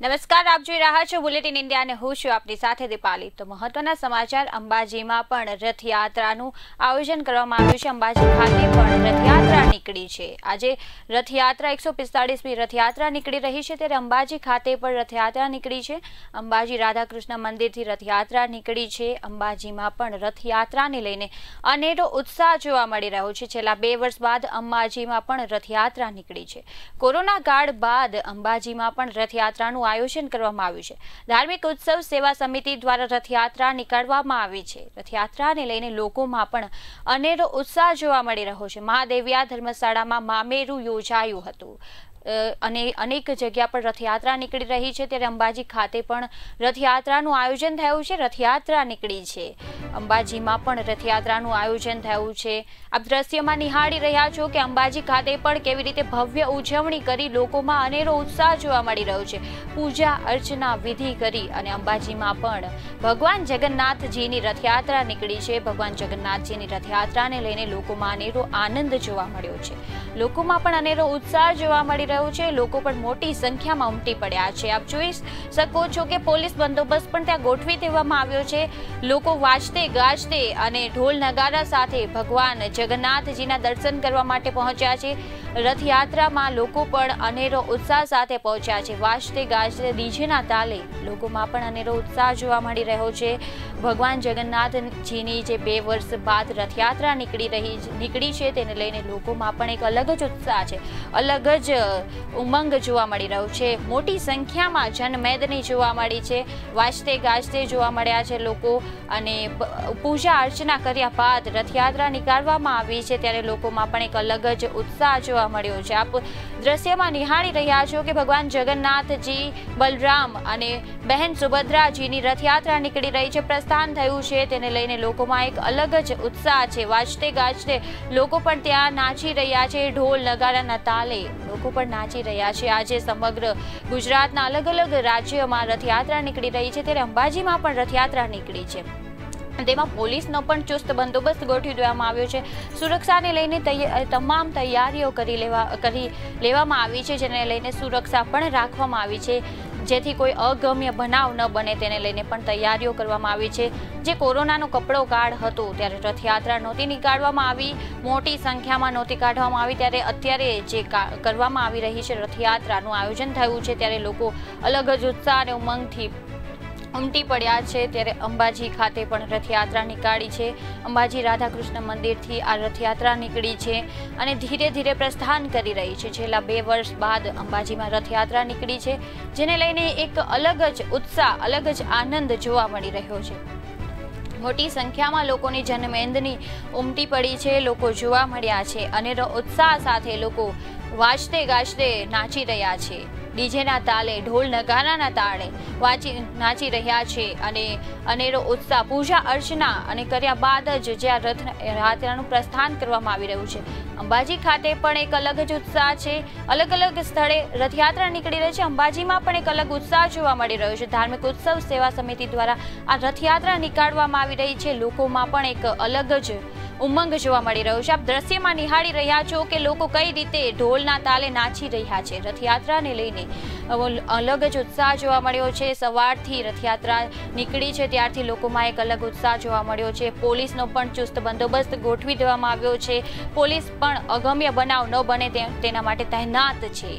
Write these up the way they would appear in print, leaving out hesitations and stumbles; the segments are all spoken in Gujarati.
નમસ્કાર, આપ જોઈ રહ્યા છો બુલેટિન ઇન્ડિયા અને હું છું આપની સાથે દીપાલી। તો મહત્વના સમાચાર, અંબાજીમાં પણ રથયાત્રાનું આયોજન કરવામાં આવ્યું છે। અંબાજી ખાતે પણ રથયાત્રા નીકળી છે। આજે રથયાત્રા 145મી રથયાત્રા નીકળી રહી છે, ત્યારે અંબાજી ખાતે પણ રથયાત્રા નીકળી છે। અંબાજી રાધાકૃષ્ણ મંદિરથી રથયાત્રા નીકળી છે। અંબાજીમાં પણ રથયાત્રાને લઈને અનેરો ઉત્સાહ જોવા મળી રહ્યો છે। છેલ્લા 2 વર્ષ બાદ અંબાજીમાં પણ રથયાત્રા નીકળી છે। કોરોના કાળ બાદ અંબાજીમાં પણ રથયાત્રાનું આયોજન કરવામાં આવ્યું છે। ધાર્મિક ઉત્સવ સેવા સમિતિ દ્વારા રથયાત્રા નીકાળવામાં આવી છે। રથયાત્રાને લઈને લોકોમાં પણ અનેરો ઉત્સાહ જોવા મળી રહ્યો છે। મહાદેવિયા ધર્મશાળામાં મામેરું યોજાયું હતું અને અનેક જગ્યા પર રથયાત્રા નીકળી રહી છે, ત્યારે અંબાજી ખાતે પણ રથયાત્રાનું આયોજન થયું છે। રથયાત્રા નીકળી છે, અંબાજીમાં પણ રથયાત્રાનું આયોજન થયું છે। આપ દ્રશ્યમાં નિહાળી રહ્યા છો કે અંબાજી ખાતે પણ કેવી રીતે ભવ્ય ઉજવણી કરી લોકોમાં અનેરો ઉત્સાહ જોવા મળી રહ્યો છે। પૂજા અર્ચના વિધિ કરી અને અંબાજીમાં પણ ભગવાન જગન્નાથજીની રથયાત્રા નીકળી છે। ભગવાન જગન્નાથજીની રથયાત્રાને લઈને લોકોમાં અનેરો આનંદ જોવા મળ્યો છે। લોકોમાં પણ અનેરો ઉત્સાહ જોવા મળી રહ્યો છે। લોકો પણ મોટી સંખ્યામાં ઉમટી પડ્યા છે। આપ જોઈ શકો છો કે પોલીસ બંદોબસ્ત પણ ત્યાં ગોઠવી દેવામાં આવ્યો છે। લોકો વાજતે ગાજતે અને ઢોલ નગારા સાથે ભગવાન જગન્નાથજીના દર્શન કરવા માટે પહોંચ્યા છે। રથયાત્રામાં લોકો પણ અનેરો ઉત્સાહ સાથે પહોંચ્યા છે। વાજતે ગાજતે ડીજેના તાલે લોકોમાં પણ અનેરો ઉત્સાહ જોવા મળી રહ્યો છે। ભગવાન જગન્નાથજીની જે 2 વર્ષ બાદ રથયાત્રા નીકળી છે, તેને લઈને લોકોમાં પણ એક અલગ જ ઉત્સાહ છે, અલગ જ ઉમંગ જોવા મળી રહ્યો છે। મોટી સંખ્યામાં જનમેદની જોવા મળી છે। વાજતે ગાજતે જોવા મળ્યા છે લોકો અને પૂજા અર્ચના કર્યા બાદ રથયાત્રા નીકાળવામાં આવી છે, ત્યારે લોકોમાં પણ એક અલગ જ ઉત્સાહ જોવા મળ્યો છે। આપ દ્રશ્યમાં નિહાળી રહ્યા છો કે ભગવાન જગન્નાથજી, બલરામ અને બહેન સુભદ્રાજીની રથયાત્રા નીકળી રહી છે, પ્રસ્થાન થયું છે, તેને લઈને લોકોમાં એક અલગ જ ઉત્સાહ છે। વાજતે ગાજતે લોકો પણ ત્યાં નાચી રહ્યા છે, ઢોલ નગારાના તાલે લોકો પણ નાચી રહ્યા છે। આજે સમગ્ર ગુજરાતના અલગ અલગ રાજ્યોમાં રથયાત્રા નીકળી રહી છે, ત્યારે અંબાજીમાં પણ રથયાત્રા નીકળી છે, તેમાં પોલીસનો પણ ચુસ્ત બંદોબસ્ત ગોઠવી દેવામાં આવ્યો છે। સુરક્ષાને લઈને તમામ તૈયારીઓ કરી લેવામાં આવી છે, જેને લઈને સુરક્ષા પણ રાખવામાં આવી છે, જેથી કોઈ અગમ્ય બનાવ ન બને તેને લઈને પણ તૈયારીઓ કરવામાં આવી છે। જે કોરોનાનો કપડો કાળ હતો ત્યારે રથયાત્રા નહોતી નીકાળવામાં આવી, મોટી સંખ્યામાં નહોતી કાઢવામાં આવી, ત્યારે અત્યારે જે કરવામાં આવી રહી છે, રથયાત્રાનું આયોજન થયું છે, ત્યારે લોકો અલગ જ ઉત્સાહ અને ઉમંગથી ઉમટી પડ્યા છે। ત્યારે અંબાજી ખાતે પણ રથયાત્રા નીકાળી છે। અંબાજી રાધાકૃષ્ણ મંદિરથી આ રથયાત્રા નીકળી છે અને ધીરે ધીરે પ્રસ્થાન કરી રહી છે। છેલ્લા 2 વર્ષ બાદ અંબાજીમાં રથયાત્રા નીકળી છે, જેને લઈને એક અલગ જ ઉત્સાહ, અલગ જ આનંદ જોવા મળી રહ્યો છે। મોટી સંખ્યામાં લોકોની જનમેદની ઉમટી પડી છે, લોકો જોવા મળ્યા છે, અનેરો ઉત્સાહ સાથે લોકો વાજતે ગાજતે નાચી રહ્યા છે, ડીજેના તાલે ઢોલ નગારાના તાળે નાચી રહ્યા છે અને અનેરો ઉત્સાહ પૂજા અર્ચના અને કર્યા બાદ જ જ્યાં રથયાત્રાનું પ્રસ્થાન કરવામાં આવી રહ્યું છે, અંબાજી ખાતે પણ એક અલગ જ ઉત્સાહ છે। અલગ અલગ સ્થળે રથયાત્રા નીકળી રહી છે, અંબાજીમાં પણ એક અલગ ઉત્સાહ જોવા મળી રહ્યો છે। ધાર્મિક ઉત્સવ સેવા સમિતિ દ્વારા આ રથયાત્રા નીકાળવામાં આવી રહી છે, લોકોમાં પણ એક અલગ જ ઉમંગ જોવા મળી રહ્યો છે। આપ દ્રશ્યમાં નિહાળી રહ્યા છો કે લોકો કઈ રીતે ઢોલના તાલે નાચી રહ્યા છે। રથયાત્રાને લઈને અલગ જ ઉત્સાહ જોવા મળ્યો છે। સવારથી રથયાત્રા નીકળી છે ત્યારથી લોકોમાં એક અલગ ઉત્સાહ જોવા મળ્યો છે। પોલીસનો પણ ચુસ્ત બંદોબસ્ત ગોઠવી દેવામાં આવ્યો છે। પોલીસ પણ અગમ્ય બનાવ ન બને તેના માટે તૈનાત છે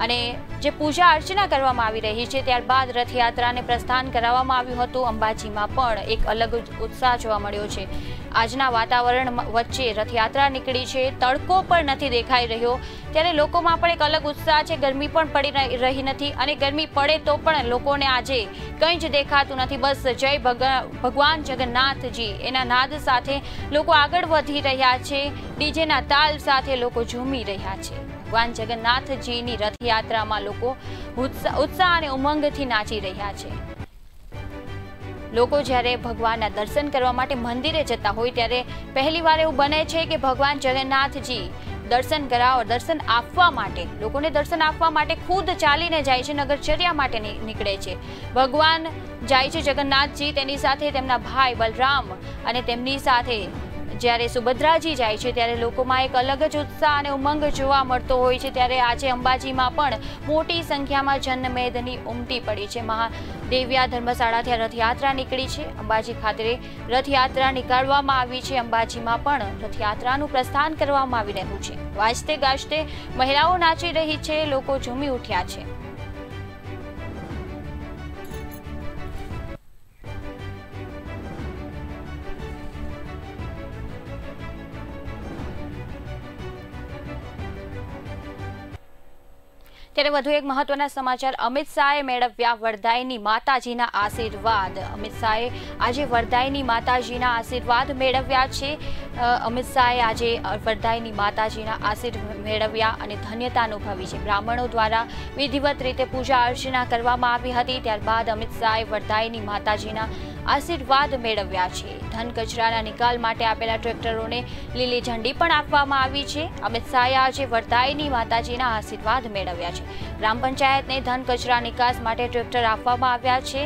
અને જે પૂજા અર્ચના કરવામાં આવી રહી છે, ત્યારબાદ રથયાત્રાને પ્રસ્થાન કરાવવામાં આવ્યું હતું। અંબાજીમાં પણ એક અલગ ઉત્સાહ જોવા મળ્યો છે। આજના વાતાવરણ વચ્ચે રથયાત્રા નીકળી છે, તડકો પણ નથી દેખાઈ રહ્યો, ત્યારે લોકોમાં પણ એક અલગ ઉત્સાહ છે। ગરમી પણ પડી રહી નથી અને ગરમી પડે તો પણ લોકોને આજે કંઈ જ દેખાતું નથી, બસ જય ભગવાન જગન્નાથજી એના નાદ સાથે લોકો આગળ વધી રહ્યા છે, ડીજેના તાલ સાથે લોકો ઝૂમી રહ્યા છે। ભગવાન જગન્નાથજીની રથયાત્રામાં લોકો ઉત્સાહ અને ઉમંગથી નાચી રહ્યા છે। લોકો જ્યારે ભગવાનના દર્શન કરવા માટે મંદિરે જતા હોય ત્યારે પહેલીવાર એવું બને છે કે ભગવાન જગન્નાથજી દર્શન આપવા માટે, લોકોને દર્શન આપવા માટે ખુદ ચાલીને જાય છે, નગરચર્યા માટે નીકળે છે। ભગવાન જાય છે જગન્નાથજી, તેની સાથે તેમના ભાઈ બલરામ અને તેમની સાથે જ્યારે સુભદ્રાજી જાય છે ત્યારે લોકોમાં એક અલગ જ ઉત્સાહ અને ઉમંગ જોવા મળતો હોય છે। ત્યારે આજે અંબાજીમાં પણ મોટી સંખ્યામાં જનમેદની ઉમટી પડી છે। મહાદેવિયા ધર્મશાળાથી રથયાત્રા નીકળી છે। અંબાજી ખાતે રથયાત્રા નીકાળવામાં આવી છે। અંબાજીમાં પણ રથયાત્રાનું પ્રસ્થાન કરવામાં આવી રહ્યું છે। વાજતે ગાજતે મહિલાઓ નાચી રહી છે, લોકો ઝૂમી ઉઠ્યા છે। ત્યારે વધુ એક મહત્વના સમાચાર, અમિત શાહે મેળવ્યા વરદાયની માતાજીના આશીર્વાદ। અમિત શાહે આજે વરદાયની માતાજીના આશીર્વાદ મેળવ્યા છે। અમિત શાહે આજે વરદાયની માતાજીના આશીર્વાદ મેળવ્યા અને ધન્યતા અનુભવી છે। બ્રાહ્મણો દ્વારા વિધિવત રીતે પૂજા અર્ચના કરવામાં આવી હતી। ત્યારબાદ અમિત શાહે વરદાયની માતાજીના આશીર્વાદ મેળવ્યા છે। ધન કચરાના નિકાલ માટે આપેલા ટ્રેક્ટરોને લીલી ઝંડી પણ આપવામાં આવી છે। અમિત શાહે આજે વરદાયની માતાજીના આશીર્વાદ મેળવ્યા છે। ગ્રામ પંચાયતને ધન કચરા નિકાસ માટે ટ્રેક્ટર આપવામાં આવ્યા છે।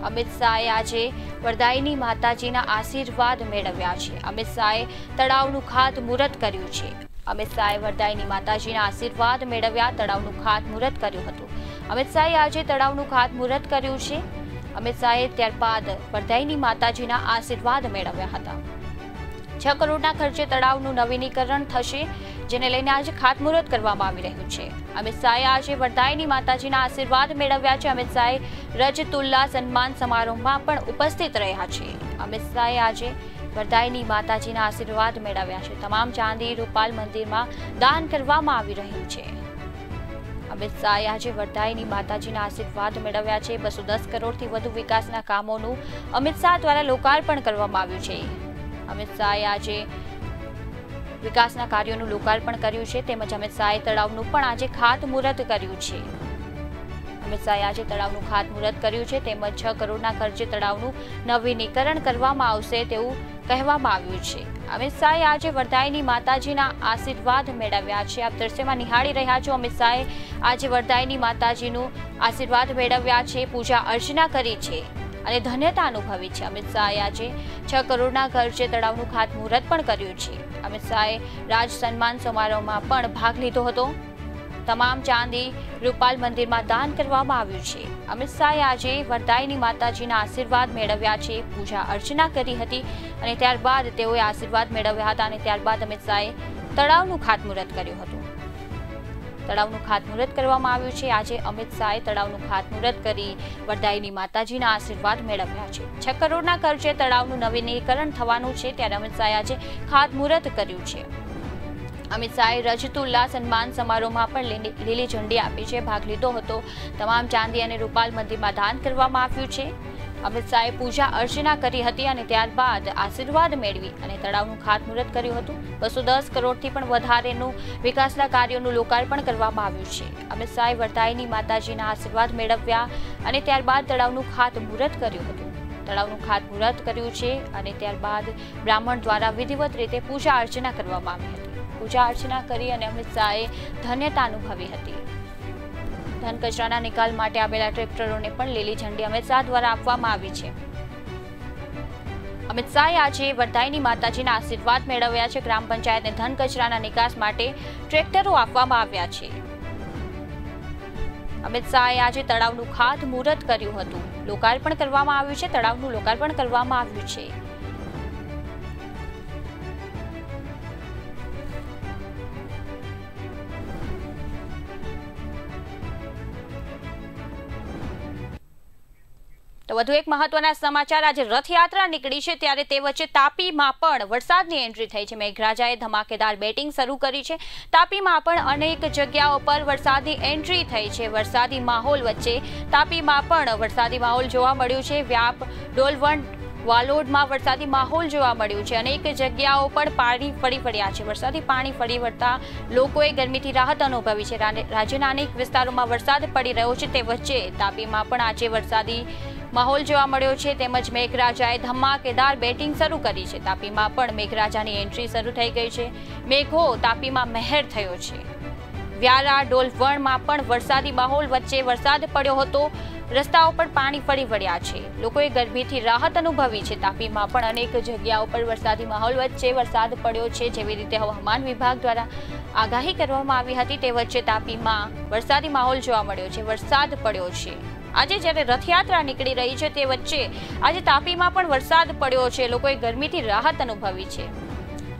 અમિત શાહે આજે વરદાયની માતાજીના આશીર્વાદ મેળવ્યા છે। અમિત શાહે તળાવનું ખાતમુહૂર્ત કર્યું છે। અમિત શાહે વરદાયની માતાજીના આશીર્વાદ મેળવ્યા, તળાવનું ખાતમુહૂર્ત કર્યું હતું। અમિત શાહે આજે તળાવનું ખાતમુહૂર્ત કર્યું છે। અમિત શાહે ત્યારબાદ વરદાયની માતાજીના આશીર્વાદ મેળવ્યા હતા। 6 કરોડના ખર્ચે તળાવનું નવીનીકરણ થશે, જેને લઈને આજે ખાતમુહૂર્ત કરવામાં આવી રહ્યું છે। અમિત શાહે આજે વરદાયની માતાજીના આશીર્વાદ મેળવ્યા છે। અમિત શાહે રજતુલ્લા સન્માન સમારોહમાં પણ ઉપસ્થિત રહ્યા છે। અમિત શાહે આજે વરદાયની માતાજીના આશીર્વાદ મેળવ્યા છે। તમામ ચાંદી રૂપાલ મંદિરમાં દાન કરવામાં આવી રહ્યું છે। અમિત શાહે આજે વરદાયની માતાજીના આશીર્વાદ મેળવ્યા છે। 210 કરોડથી વધુ વિકાસના કામોનું અમિત શાહ દ્વારા લોકાર્પણ કરવામાં આવ્યું છે। અમિત શાહે આજે વિકાસના કાર્યોનું લોકાર્પણ કર્યું છે, તેમજ અમિત શાહે તળાવનું પણ આજે ખાતમુહૂર્ત કર્યું છે। અમિત શાહે આજે તળાવનું ખાતમુહૂર્ત કર્યું છે, તેમજ 6 કરોડના ખર્ચે તળાવનું નવીનીકરણ કરવામાં આવશે તેવું કહેવામાં આવ્યું છે। અમિત શાહે આજે વરદાયની માતાજીના આશીર્વાદ મેળવ્યા છે। આપ દ્રશ્યમાં નિહાળી રહ્યા છો, અમિત શાહે આજે વરદાયની માતાજીનું આશીર્વાદ મેળવ્યા છે, પૂજા અર્ચના કરી છે અને ધન્યતા અનુભવી છે। અમિત શાહે આજે 6 કરોડના ખર્ચે તળાવનું ખાતમુહૂર્ત પણ કર્યું છે। અમિત શાહે રાજ સન્માન સમારોહમાં પણ ભાગ લીધો હતો। તમામ ચાંદી રૂપાલ મંદિરમાં દાન કરવામાં આવ્યું છે। અમિત શાહે આજે વરદાયની માતાજીના આશીર્વાદ મેળવ્યા છે, પૂજા અર્ચના કરી હતી અને ત્યારબાદ તેઓએ આશીર્વાદ મેળવ્યા હતા અને ત્યારબાદ અમિત શાહે તળાવનું ખાતમુહૂર્ત કર્યું હતું। તળાવનું ખાતમુહૂર્ત કરવામાં આવ્યું છે। આજે અમિત શાહે તળાવનું ખાતમુહૂર્ત કરી વરદાયની માતાજીના આશીર્વાદ મેળવ્યા છે। 6 કરોડના ખર્ચે તળાવનું નવીનીકરણ થવાનું છે, ત્યારે અમિત શાહે આજે ખાતમુહૂર્ત કર્યું છે। અમિત શાહે રજતુલ્લા સન્માન સમારોહમાં પણ લીલી ઝંડી આપી છે, ભાગ લીધો હતો। તમામ ચાંદી અને રૂપાલ મંદિરમાં દાન કરવામાં આવ્યું છે। અમિત શાહે પૂજા અર્ચના કરી હતી અને ત્યારબાદ આશીર્વાદ મેળવી અને તળાવનું ખાતમુહૂર્ત કર્યું હતું। 210 કરોડથી પણ વધારેનું વિકાસના કાર્યોનું લોકાર્પણ કરવામાં આવ્યું છે। અમિત શાહે વરદાયની માતાજીના આશીર્વાદ મેળવ્યા અને ત્યારબાદ તળાવનું ખાતમુહૂર્ત કર્યું હતું। તળાવનું ખાતમુહૂર્ત કર્યું છે અને ત્યારબાદ બ્રાહ્મણ દ્વારા વિધિવત રીતે પૂજા અર્ચના કરવામાં આવી હતી। પૂજા અર્ચના કરી અને અમિત શાહે ધન્યતા અનુભવી હતી। ધન કચરાના નિકાલ માટે આવેલા ટ્રેક્ટરોને પણ લીલી ઝંડી અમિત શાહ દ્વારા આપવામાં આવી છે। અમિત શાહે આજે વરદાયની માતાજીના આશીર્વાદ મેળવ્યા છે। ગ્રામ પંચાયતને ધન કચરાના નિકાસ માટે ટ્રેક્ટરો આપવામાં આવ્યા છે। અમિત શાહે આજે તળાવનું ખાતમુહૂર્ત કર્યું હતું, લોકાર્પણ કરવામાં આવ્યું છે। તળાવનું લોકાર્પણ કરવામાં આવ્યું છે। તો વધુ એક મહત્વના સમાચાર, આજે રથયાત્રા નીકળી છે ત્યારે તે વચ્ચે તાપીમાં પણ વરસાદની એન્ટ્રી થઈ છે। મેઘરાજાએ ધમાકેદાર બેટિંગ શરૂ કરી છે। તાપીમાં પણ અનેક જગ્યાઓ પર વરસાદની એન્ટ્રી થઈ છે। વરસાદી માહોલ વચ્ચે તાપીમાં પણ વરસાદી માહોલ જોવા મળ્યું છે। વ્યાપ, ડોલવણ, વાલોડમાં વરસાદી માહોલ જોવા મળ્યું છે। અનેક જગ્યાઓ પર પાણી ફરી વળ્યા છે। વરસાદી પાણી ફરી વળતા લોકોએ ગરમીથી રાહત અનુભવી છે। રાજ્યના અનેક વિસ્તારોમાં વરસાદ પડી રહ્યો છે, તે વચ્ચે તાપીમાં પણ આજે વરસાદી માહોલ જોવા મળ્યો છે, તેમજ મેઘરાજાએ ધમાકેદાર બેટિંગ શરૂ કરી છે। તાપીમાં પણ મેઘરાજાની એન્ટ્રી શરૂ થઈ ગઈ છે। મેઘો તાપીમાં મહેર થયો છે। વ્યારા, ડોલવણમાં પણ વરસાદી માહોલ વચ્ચે વરસાદ પડ્યો હતો। રસ્તાઓ પર પાણી ફરી વળ્યા છે, લોકોએ ગરમીથી રાહત અનુભવી છે. તાપીમાં પણ અનેક જગ્યાઓ પર વરસાદી માહોલ વચ્ચે વરસાદ પડ્યો છે. જેવી રીતે હવામાન વિભાગ દ્વારા આગાહી કરવામાં આવી હતી તે વચ્ચે તાપીમાં વરસાદી માહોલ જોવા મળ્યો છે, વરસાદ પડ્યો છે. આજે જ્યારે રથયાત્રા નીકળી રહી છે તે વચ્ચે આજે તાપીમાં પણ વરસાદ પડ્યો છે, લોકોએ ગરમીથી રાહત અનુભવી છે.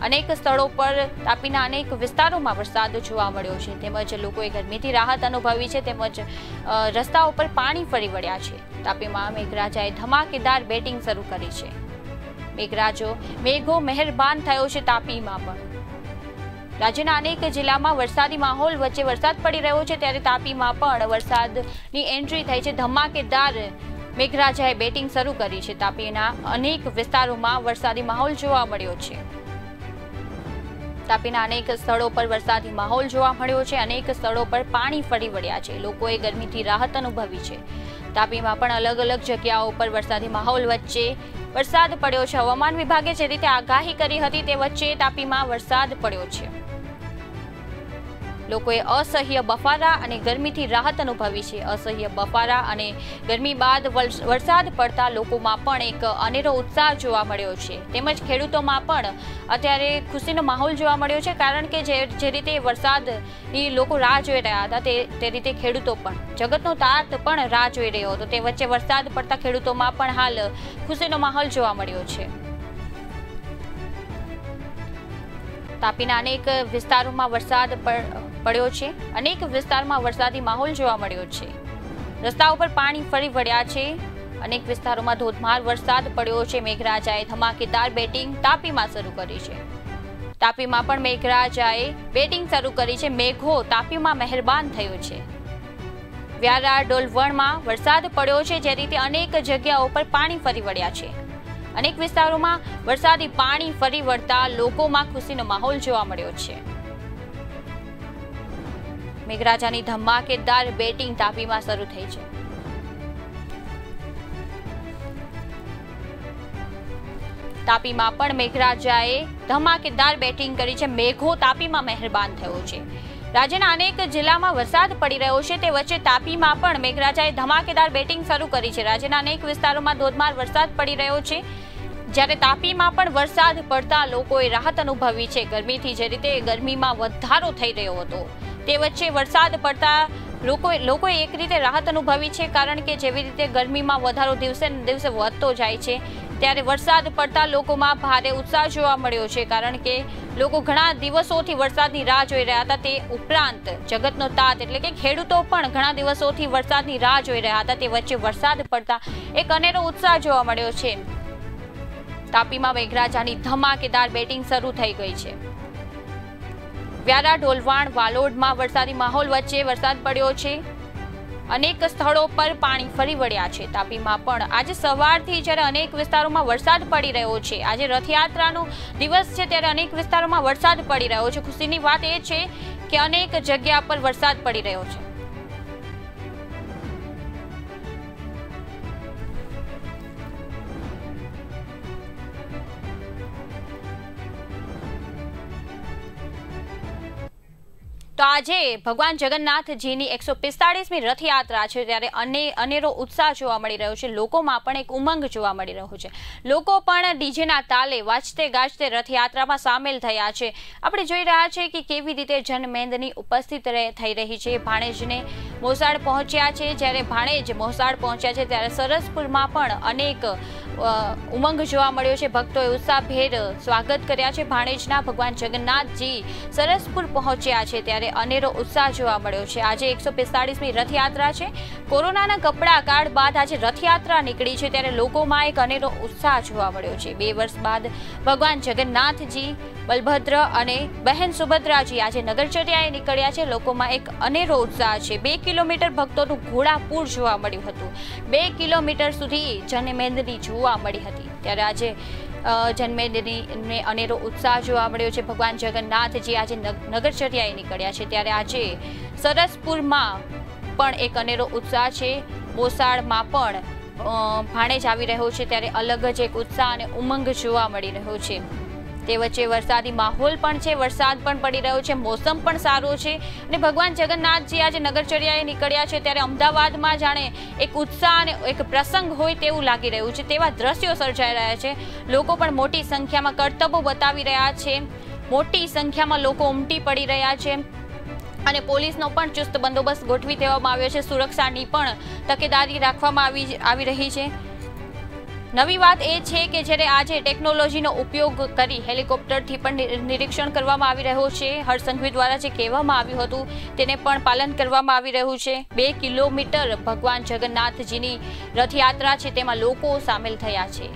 અનેક સ્થળો પર તાપીના અનેક વિસ્તારોમાં વરસાદ જોવા મળ્યો છે, તેમજ લોકોએ ગરમીથી રાહત અનુભવી છે, તેમજ રસ્તાઓ પર પાણી ફરી વળ્યા છે. તાપીમાં મેઘરાજાએ ધમાકેદાર બેટિંગ શરૂ કરી છે. મેઘો મહેરબાન થયો છે. તાપીમાં પણ રાજ્યના અનેક જિલ્લામાં વરસાદી માહોલ વચ્ચે વરસાદ પડી રહ્યો છે, ત્યારે તાપીમાં પણ વરસાદની એન્ટ્રી થઈ છે. ધમાકેદાર મેઘરાજાએ બેટિંગ શરૂ કરી છે. તાપીના અનેક વિસ્તારોમાં વરસાદી માહોલ જોવા મળ્યો છે. તાપીના અનેક સ્થળો પર વરસાદી માહોલ જોવા મળ્યો છે, અનેક સ્થળો પર પાણી ફરી વળ્યા છે, લોકોએ ગરમીથી રાહત અનુભવી છે. તાપીમાં પણ અલગ અલગ જગ્યાઓ પર વરસાદી માહોલ વચ્ચે વરસાદ પડ્યો છે. હવામાન વિભાગે જે રીતે આગાહી કરી હતી તે વચ્ચે તાપીમાં વરસાદ પડ્યો છે. લોકોએ અસહ્ય બફારા અને ગરમીથી રાહત અનુભવી છે. અસહ્ય બફારા અને ગરમી બાદ વરસાદ પડતા લોકોમાં પણ એક અનેરો ઉત્સાહ જોવા મળ્યો છે, તેમજ ખેડૂતોમાં પણ અત્યારે ખુશીનો માહોલ જોવા મળ્યો છે, કારણ કે જે રીતે વરસાદની લોકો રાહ જોઈ રહ્યા હતા તે રીતે ખેડૂતો પણ, જગતનો તાત પણ રાહ જોઈ રહ્યો હતો. તે વચ્ચે વરસાદ પડતા ખેડૂતોમાં પણ હાલ ખુશીનો માહોલ જોવા મળ્યો છે. તાપીના અનેક વિસ્તારોમાં વરસાદ પડ્યો છે, અનેક વિસ્તારમાં વરસાદી માહોલ જોવા મળ્યો છે. રસ્તાઓ પર પાણી ફરી વળ્યા છે, અનેક વિસ્તારોમાં ધોધમાર વરસાદ પડ્યો છે. મેઘરાજાએ ધમાકેદાર બેટિંગ તાપીમાં શરૂ કરી છે. તાપીમાં પણ મેઘરાજાએ બેટિંગ શરૂ કરી છે. મેઘો તાપીમાં મહેરબાન થયો છે. વ્યારા ડોલવણમાં વરસાદ પડ્યો છે, જે રીતે અનેક જગ્યાઓ પર પાણી ફરી વળ્યા છે. અનેક વિસ્તારોમાં વરસાદી પાણી ફરી વળતા લોકોમાં ખુશીનો માહોલ જોવા મળ્યો છે. મેઘરાજાની ધમાકેદાર બેટિંગ તાપીમાં શરૂ થઈ છે. તાપીમાં પણ મેઘરાજાએ ધમાકેદાર બેટિંગ કરી છે. મેઘો તાપીમાં મહેરબાન થયો છે. રાજ્યના અનેક જિલ્લામાં વરસાદ પડી રહ્યો છે, તે વચ્ચે તાપીમાં પણ મેઘરાજાએ ધમાકેદાર બેટિંગ શરૂ કરી છે. રાજ્યના અનેક વિસ્તારોમાં ધોધમાર વરસાદ પડી રહ્યો છે, જ્યારે તાપીમાં પણ વરસાદ પડતા લોકોએ રાહત અનુભવી છે. ગરમીથી જે રીતે ગરમીમાં વધારો થઈ રહ્યો હતો તે વચ્ચે વરસાદ પડતા લોકોએ એક રીતે રાહત અનુભવી છે, કારણ કે જેવી રીતે ગરમીમાં વધારો દિવસે ને દિવસે વધતો જાય છે, ત્યારે વરસાદ પડતા લોકોમાં ભારે ઉત્સાહ જોવા મળ્યો છે, કારણ કે લોકો ઘણા દિવસોથી વરસાદની રાહ જોઈ રહ્યા હતા. તે ઉપરાંત જગતનો તાત એટલે કે ખેડૂતો પણ ઘણા દિવસોથી વરસાદની રાહ જોઈ રહ્યા હતા. તે વચ્ચે વરસાદ પડતા એક અનેરો ઉત્સાહ જોવા મળ્યો છે. તાપીમાં મેઘરાજાની ધમાકેદાર બેટિંગ શરૂ થઈ ગઈ છે. વ્યારા, ઢોલવાણ, વાલોડમાં વરસાદી માહોલ વચ્ચે વરસાદ પડ્યો છે. અનેક સ્થળો પર પાણી ફરી વળ્યા છે. તાપીમાં પણ આજે સવારથી જ્યારે અનેક વિસ્તારોમાં વરસાદ પડી રહ્યો છે, આજે રથયાત્રાનો દિવસ છે, ત્યારે અનેક વિસ્તારોમાં વરસાદ પડી રહ્યો છે. ખુશીની વાત એ છે કે અનેક જગ્યા પર વરસાદ પડી રહ્યો છે. તો આજે ભગવાન જગન્નાથજીની 145મી રથયાત્રા છે, ત્યારે અનેરો ઉત્સાહ જોવા મળી રહ્યો છે. લોકોમાં પણ એક ઉમંગ જોવા મળી રહ્યો છે. લોકો પણ ડીજેના તાલે વાજતે ગાજતે રથયાત્રામાં સામેલ થયા છે. આપણે જોઈ રહ્યા છીએ કે કેવી રીતે જનમેદની ઉપસ્થિત થઈ રહી છે. ભાણેજને મોસાળ પહોંચ્યા છે, જ્યારે ભાણેજ મોસાળ પહોંચ્યા છે ત્યારે સરસપુરમાં પણ અનેક ઉમંગ જોવા મળ્યો છે. ભક્તોએ ઉત્સાહભેર સ્વાગત કર્યા છે. ભાણેજના ભગવાન જગન્નાથજી સરસપુર પહોંચ્યા છે ત્યારે અનેરો ઉત્સાહ જોવા મળ્યો છે. આજે 145મી રથયાત્રા છે. કોરોનાના કપડા કાળ બાદ આજે રથયાત્રા નીકળી છે, ત્યારે લોકોમાં એક અનેરો ઉત્સાહ જોવા મળ્યો છે. 2 વર્ષ બાદ ભગવાન જગન્નાથજી, બલભદ્ર અને બહેન સુભદ્રાજી આજે નગરચર્યાએ નીકળ્યા છે. લોકોમાં એક અનેરો ઉત્સાહ છે. 2 કિલોમીટર ભક્તોનું ઘોડાપૂર જોવા મળ્યું હતું. 2 કિલોમીટર સુધી જનમેદની જોવા મળી હતી, ત્યારે આજે જનમેદનીને અનેરો ઉત્સાહ જોવા મળ્યો છે. ભગવાન જગન્નાથજી આજે નગરચર્યાએ નીકળ્યા છે, ત્યારે આજે સરસપુરમાં પણ એક અનેરો ઉત્સાહ છે. મોસાળમાં પણ ભાણેજ આવી રહ્યો છે, ત્યારે અલગ જ એક ઉત્સાહ અને ઉમંગ જોવા મળી રહ્યો છે. તે વચ્ચે વરસાદી માહોલ પણ છે, વરસાદ પણ પડી રહ્યો છે, મોસમ પણ સારો છે અને ભગવાન જગન્નાથજી આજે નગરચર્યાએ નીકળ્યા છે ત્યારે અમદાવાદમાં જાણે એક ઉત્સાહ અને એક પ્રસંગ હોય તેવું લાગી રહ્યું છે, તેવા દ્રશ્યો સર્જાઈ રહ્યા છે। લોકો પણ મોટી સંખ્યામાં કરતબો બતાવી રહ્યા છે, મોટી સંખ્યામાં લોકો ઉમટી પડી રહ્યા છે અને પોલીસનો પણ ચુસ્ત બંદોબસ્ત ગોઠવી દેવામાં આવ્યો છે, સુરક્ષાની પણ તકેદારી રાખવામાં આવી રહી છે। નવી વાત એ છે કે જ્યારે આજે ટેકનોલોજીનો ઉપયોગ કરી હેલિકોપ્ટરથી પણ નિરીક્ષણ કરવામાં આવી રહ્યો છે। હરસંઘવી દ્વારા જે કહેવામાં આવ્યું હતું તેને પણ પાલન કરવામાં આવી રહ્યું છે। 2 કિલોમીટર ભગવાન જગન્નાથજીની રથયાત્રા છે તેમાં લોકો સામેલ થયા છે।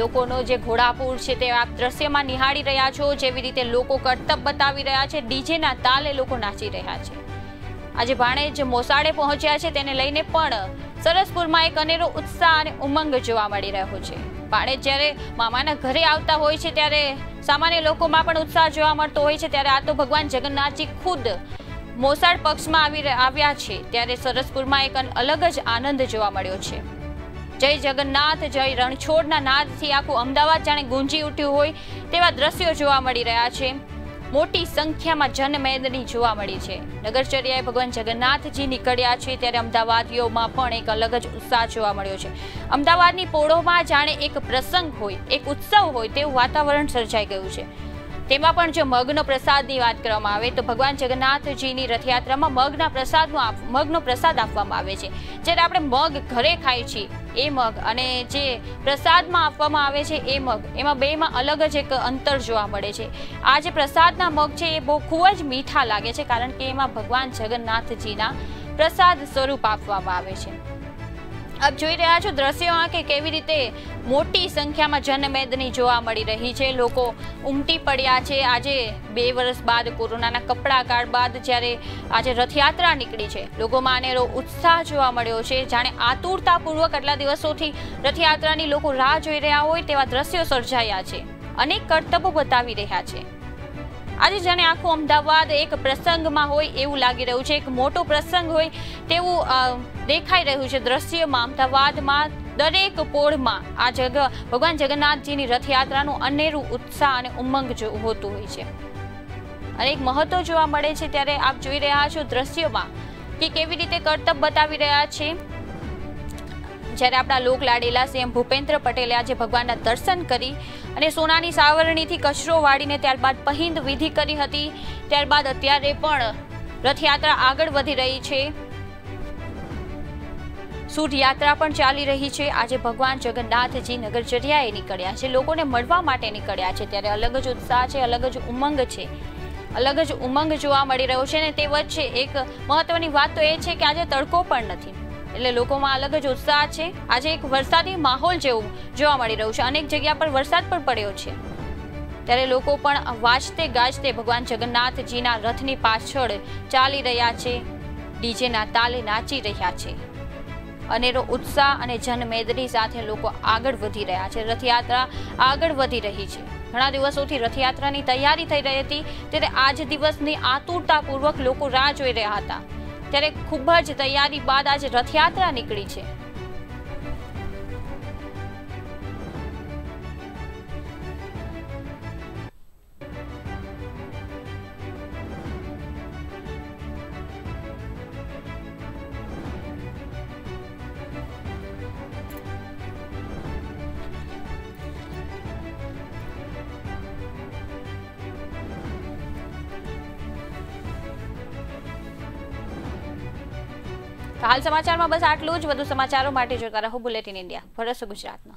લોકોનો જે ઘોડાપુર છે તે આપ દ્રશ્યમાં નિહાળી રહ્યા છો, જેવી રીતે લોકો કરતબ બતાવી રહ્યા છે, ડીજેના તાલે લોકો નાચી રહ્યા છે। આજે ભાણેજ મોસાળે પહોંચ્યા છે તેને લઈને પણ સરસપુરમાં એક અનેરો ઉત્સાહ અને ઉમંગ જોવા મળી રહ્યો છે। ભાણેજ જ્યારે મામાના ઘરે આવતા હોય છે ત્યારે સામાન્ય લોકોમાં પણ ઉત્સાહ જોવા મળતો હોય છે, ત્યારે આ તો ભગવાન જગન્નાથજી ખુદ મોસાળ પક્ષમાં આવ્યા છે ત્યારે સરસપુરમાં એક અલગ જ આનંદ જોવા મળ્યો છે। જય જગન્નાથ જય રણછોડના નાદથી આખું અમદાવાદ જાણે ગુંજી ઉઠ્યું હોય તેવા દ્રશ્યો જોવા મળી રહ્યા છે। મોટી સંખ્યામાં જનમેદની જોવા મળી છે। નગરચર્યાએ ભગવાન જગન્નાથજી નીકળ્યા છે ત્યારે અમદાવાદીઓમાં પણ એક અલગ જ ઉત્સાહ જોવા મળ્યો છે। અમદાવાદની પોળોમાં જાણે એક પ્રસંગ હોય, એક ઉત્સવ હોય તેવું વાતાવરણ સર્જાઈ ગયું છે। તેમાં પણ જો મગનો પ્રસાદની વાત કરવામાં આવે તો ભગવાન જગન્નાથજીની રથયાત્રામાં મગનો પ્રસાદ આપવામાં આવે છે। જ્યારે આપણે મગ ઘરે ખાઈએ છીએ એ મગ અને જે પ્રસાદમાં આપવામાં આવે છે એ મગ, એમાં બેમાં અલગ જ એક અંતર જોવા મળે છે। આ જે પ્રસાદના મગ છે એ બહુ ખૂબ જ મીઠા લાગે છે, કારણ કે એમાં ભગવાન જગન્નાથજીના પ્રસાદ સ્વરૂપ આપવામાં આવે છે। આપ જોઈ રહ્યા છો દ્રશ્યોમાં કે કેવી રીતે મોટી સંખ્યામાં જનમેદની જોવા મળી રહી છે, લોકો ઉમટી પડ્યા છે। આજે 2 વર્ષ બાદ કોરોનાના કપડા કાળ બાદ જ્યારે આજે રથયાત્રા નીકળી છે, લોકોમાં અનેરો ઉત્સાહ જોવા મળ્યો છે, જાણે આતુરતાપૂર્વક આટલા દિવસોથી રથયાત્રાની લોકો રાહ જોઈ રહ્યા હોય તેવા દ્રશ્યો સર્જાયા છે, અનેક કરતબો બતાવી રહ્યા છે। આજે જાણે આખું અમદાવાદ એક પ્રસંગમાં હોય એવું લાગી રહ્યું છે, એક મોટો પ્રસંગ હોય તેવું દેખાઈ રહ્યું છે દ્રશ્યમાં। અમદાવાદમાં દરેક પોળમાં આ ભગવાન જગન્નાથજીની રથયાત્રાનું અનેરું ઉત્સાહ અને ઉમંગ હોતું હોય છે અને એક મહત્વ જોવા મળે છે। ત્યારે આપ જોઈ રહ્યા છો દ્રશ્યોમાં કે કેવી રીતે કરતબ બતાવી રહ્યા છે। જ્યારે આપણા લોક લાડેલા સીએમ ભૂપેન્દ્ર પટેલે આજે ભગવાનના દર્શન કરી અને સોનાની સાવરણીથી કચરો વાળીને ત્યારબાદ પહિંદ વિધિ કરી હતી, ત્યારબાદ અત્યારે પણ રથયાત્રા આગળ વધી રહી છે, સૂર્યયાત્રા પણ ચાલી રહી છે। આજે ભગવાન જગન્નાથજી નગરચર્યાએ નીકળ્યા છે, લોકોને મળવા માટે નીકળ્યા છે ત્યારે અલગ જ ઉત્સાહ છે, અલગ જ ઉમંગ છે, અલગ જ ઉમંગ જોવા મળી રહ્યો છે। અને તે વચ્ચે એક મહત્વની વાત તો એ છે કે આજે તડકો પણ નથી એટલે લોકોમાં અલગ જ ઉત્સાહ છે। આજે એક વરસાદી માહોલ જેવું જોવા મળી રહ્યું છે, અનેક જગ્યા પર વરસાદ પણ પડ્યો છે ત્યારે લોકો પણ વાજતે ગાજતે ભગવાન જગન્નાથજીના રથની પાછળ ચાલી રહ્યા છે, ડીજેના તાલે નાચી રહ્યા છે। અનેરો ઉત્સાહ અને જનમેદની સાથે લોકો આગળ વધી રહ્યા છે, રથયાત્રા આગળ વધી રહી છે। ઘણા દિવસોથી રથયાત્રાની તૈયારી થઈ રહી હતી ત્યારે આજ દિવસની આતુરતાપૂર્વક લોકો રાહ જોઈ રહ્યા હતા, ત્યારે ખૂબ જ તૈયારી બાદ આજે રથયાત્રા નીકળી છે। હાલ સમાચારમાં બસ આટલું જ। વધુ સમાચારો માટે જોતા રહો બુલેટિન ઇન્ડિયા, ભરોસો ગુજરાતનો।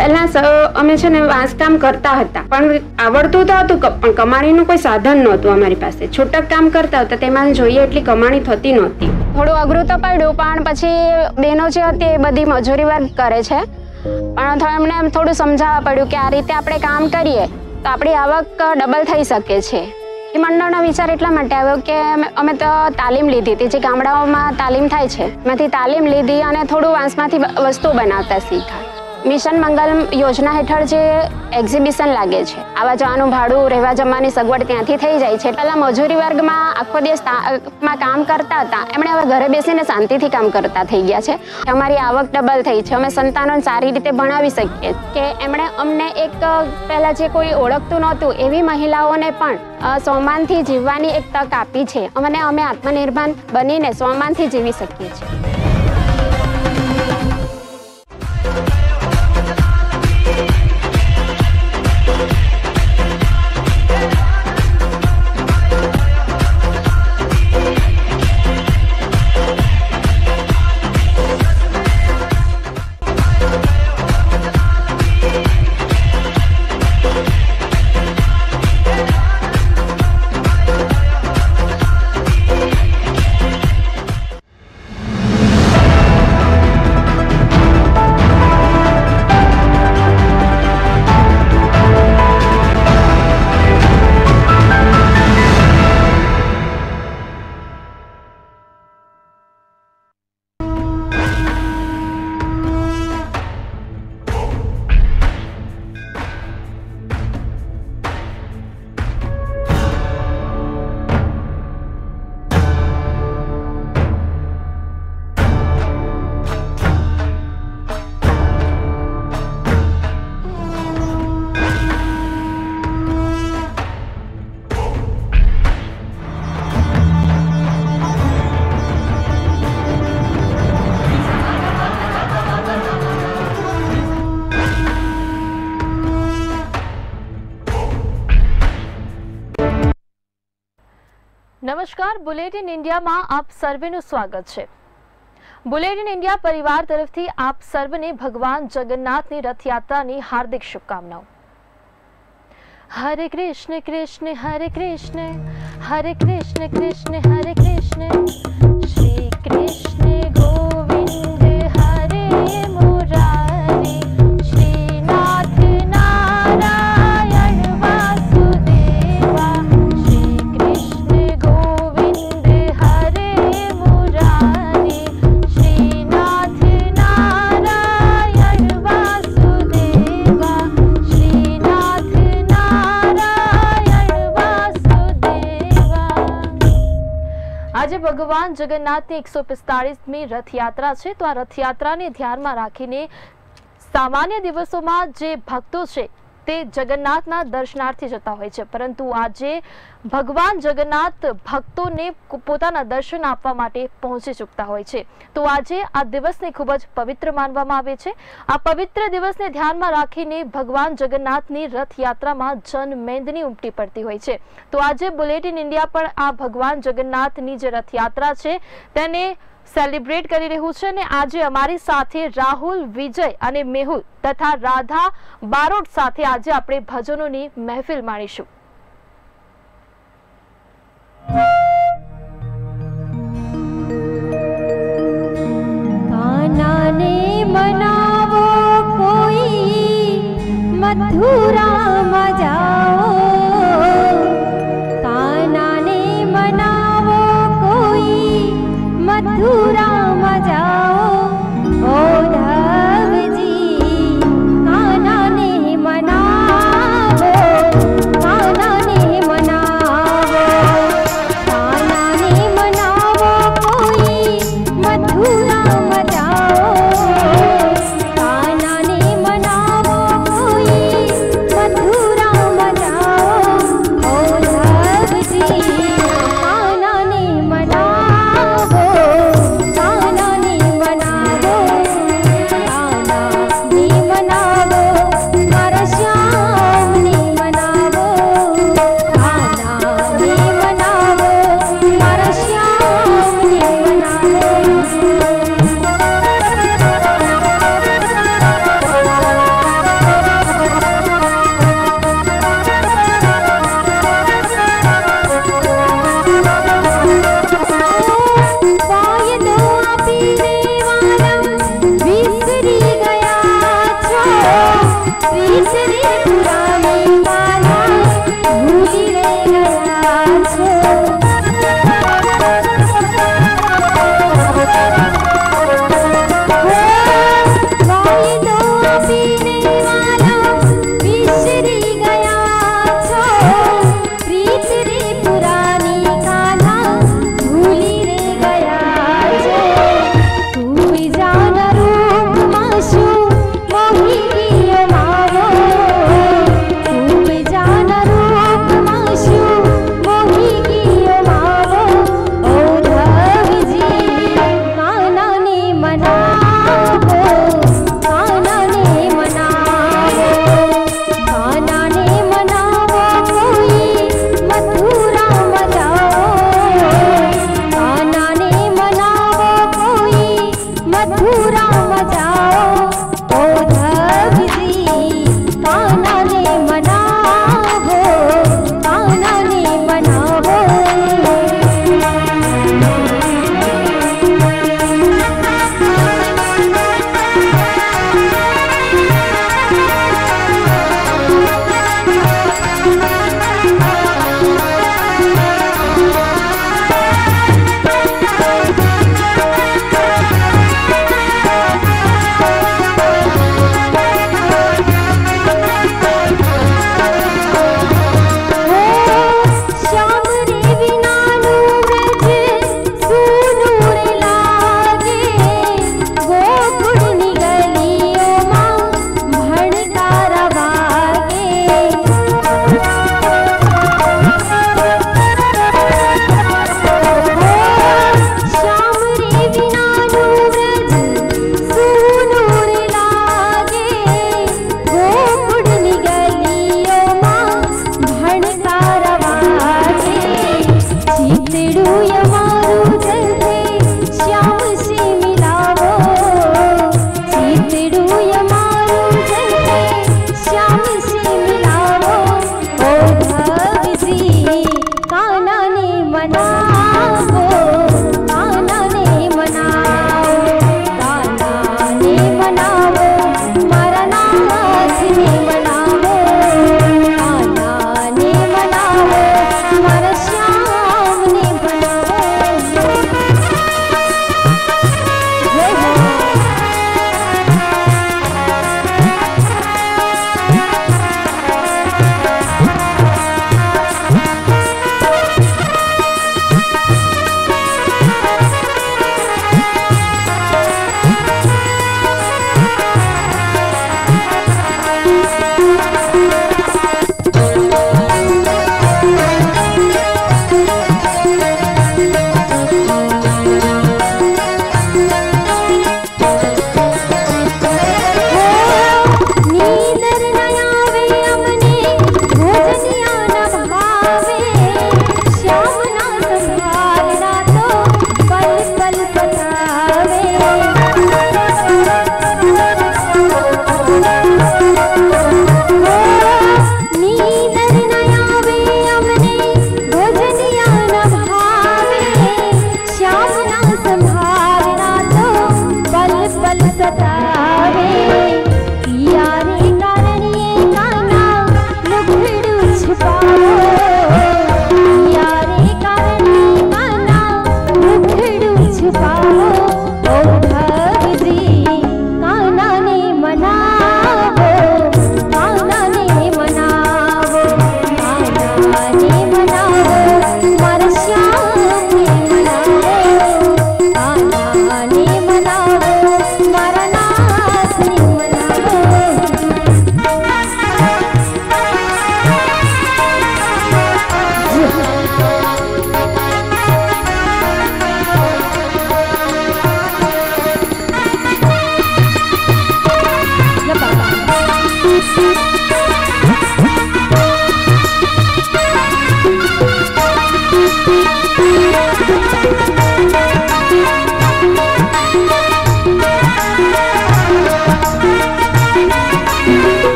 પહેલા અમે છે ને વાંસકામ કરતા હતા, પણ આવડતું તો હતું પણ કમાણીનું કોઈ સાધન નહોતું અમારી પાસે. છૂટક કામ કરતા હતા, તેમાં જોઈએ એટલી કમાણી થતી નહોતી. થોડું અઘરું તો પડ્યું, પણ પછી બહેનો જે હતી એ બધી મજૂરી વર્ક કરે છે, પણ એમને એમ થોડું સમજાવવા પડ્યું કે આ રીતે આપણે કામ કરીએ તો આપણી આવક ડબલ થઈ શકે છે. એ મંડળનો વિચાર એટલા માટે આવ્યો કે અમે તો તાલીમ લીધી હતી, જે ગામડાઓમાં તાલીમ થાય છે એમાંથી તાલીમ લીધી અને થોડું વાંસમાંથી વસ્તુ બનાવતા શીખ્યા. મિશન મંગલ યોજના હેઠળ જે એક્ઝિબિશન લાગે છે, આવા જવાનું ભાડું, રહેવા જમવાની સગવડ ત્યાંથી થઈ જાય છે. પહેલા મજૂરી વર્ગમાં આખો દિવસમાં કામ કરતા હતા, એમણે હવે ઘરે બેસીને શાંતિથી કામ કરતા થઈ ગયા છે. અમારી આવક ડબલ થઈ છે, અમે સંતાનોને સારી રીતે ભણાવી શકીએ. કે એમણે અમને એક પહેલા જે કોઈ ઓળખતું નહોતું એવી મહિલાઓને પણ સ્વમાનથી જીવવાની એક તક આપી છે. અમે આત્મનિર્ભર બનીને સ્વમાનથી જીવી શકીએ છીએ. નમસ્કાર, બુલેટિન ઇન્ડિયામાં આપ સર્વેનું સ્વાગત છે. બુલેટિન ઇન્ડિયા પરિવાર તરફથી આપ સર્વને ભગવાન જગન્નાથની રથયાત્રાની હાર્દિક શુભકામનાઓ. હરે કૃષ્ણ કૃષ્ણ હરે કૃષ્ણ, હરે કૃષ્ણ કૃષ્ણ હરે કૃષ્ણ, શ્રી કૃષ્ણ ગોવિંદ હરે મુરારી, શ્રીનાથ નારાયણ વાસુદેવા, શ્રી કૃષ્ણ ગોવિંદ હરે મુરારી, શ્રીનાથ નારાયણ વાસુદેવા, શ્રીનાથ નારાયણ વાસુદેવા. આજે ભગવાન જગન્નાથની 145મી રથયાત્રા છે. તો આ રથયાત્રાને ધ્યાનમાં રાખીને સામાન્ય દિવસોમાં જે ભક્તો છે તે જગન્નાથના દર્શનાર્થે જતા હોય છે, પરંતુ આજે ભગવાન જગન્નાથ ભક્તોને પોતાના દર્શન આપવા માટે પહોંચી ચૂકતા હોય છે. તો આજે આ દિવસને ખૂબ જ પવિત્ર માનવામાં આવે છે. આ પવિત્ર દિવસને ધ્યાનમાં રાખીને ભગવાન જગન્નાથની રથયાત્રામાં જનમેદની ઉમટી પડતી હોય છે. તો આજે બુલેટિન ઇન્ડિયા પણ આ ભગવાન જગન્નાથની જે રથયાત્રા છે તેને સેલિબ્રેટ કરી રહ્યું છે. અને આજે અમારી સાથે રાહુલ, વિજય અને મેહુલ તથા રાધા બારોટ સાથે આજે આપણે ભજનોની મહેફિલ માણીશું. કાનાને મનાવો કોઈ મથુરામાં જાઓ, કાનાને મનાવો કોઈ મથુરામાં જાઓ, ઓ ધવજી કાનાને મનાવો, કાનાને મનાવો, કાનાને મનાવો કોઈ મથુરામાં જાઓ, કાનાને મનાવો કોઈ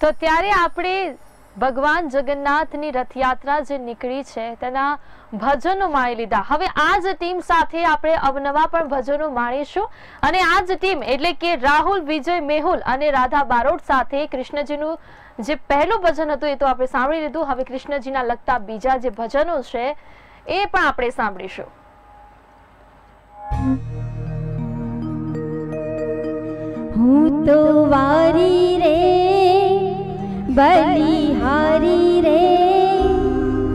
તો ત્યારે આપણે ભગવાન જગન્નાથની રથયાત્રા જે નીકળી છે તેના ભજનો માણી લીધા. હવે આ જ ટીમ સાથે આપણે અવનવા પણ ભજનો માણીશું અને આ જ ટીમ એટલે કે રાહુલ, વિજય, મેહુલ અને રાધા બારોટ સાથે કૃષ્ણજીનું જે પહેલું ભજન હતું એ તો આપણે સાંભળી લીધું. હવે કૃષ્ણજીના લગતા બીજા જે ભજનો છે એ પણ આપણે સાંભળીશું. હું તો વારી રે બલિહારી રે,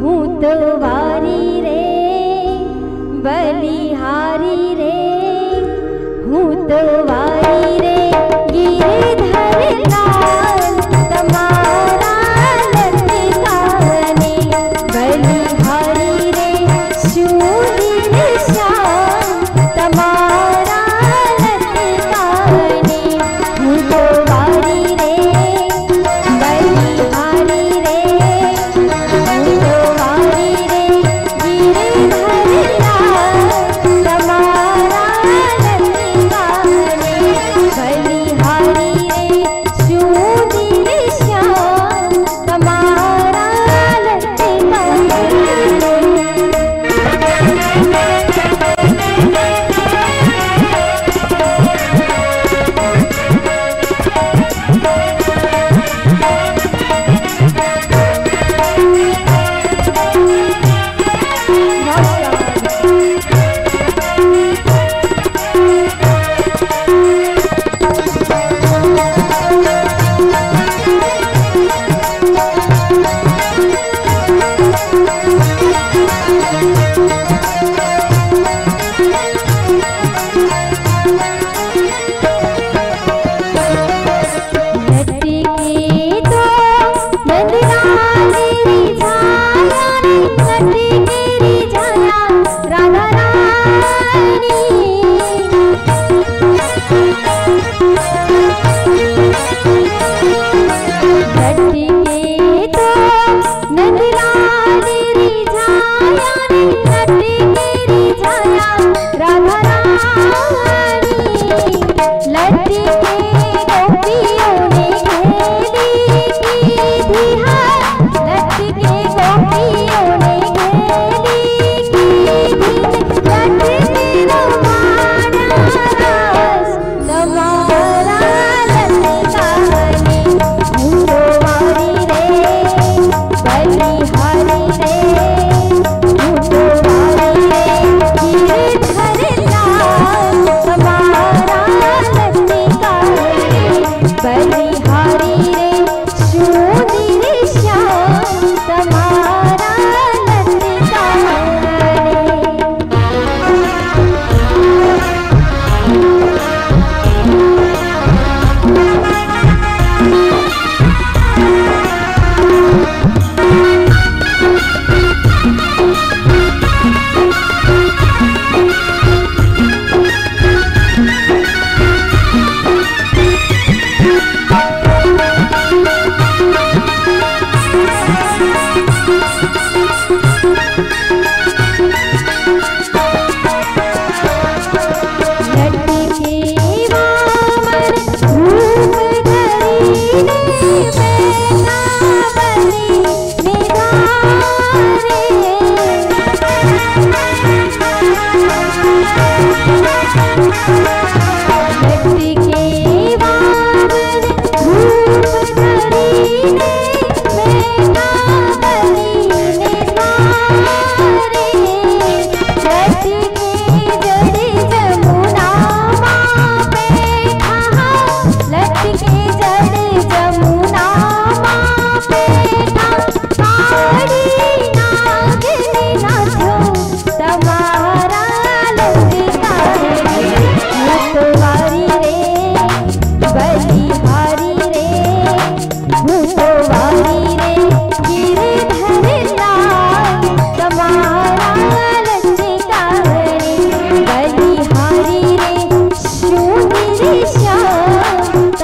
હું તો વારી રે બલિહારી રે, હું તો વારી રે ગિરધર લાલ તમારા લટકાને, બલિહારી રે શૂર શ્યામ તમારા લટકાને, હું તો વારી રે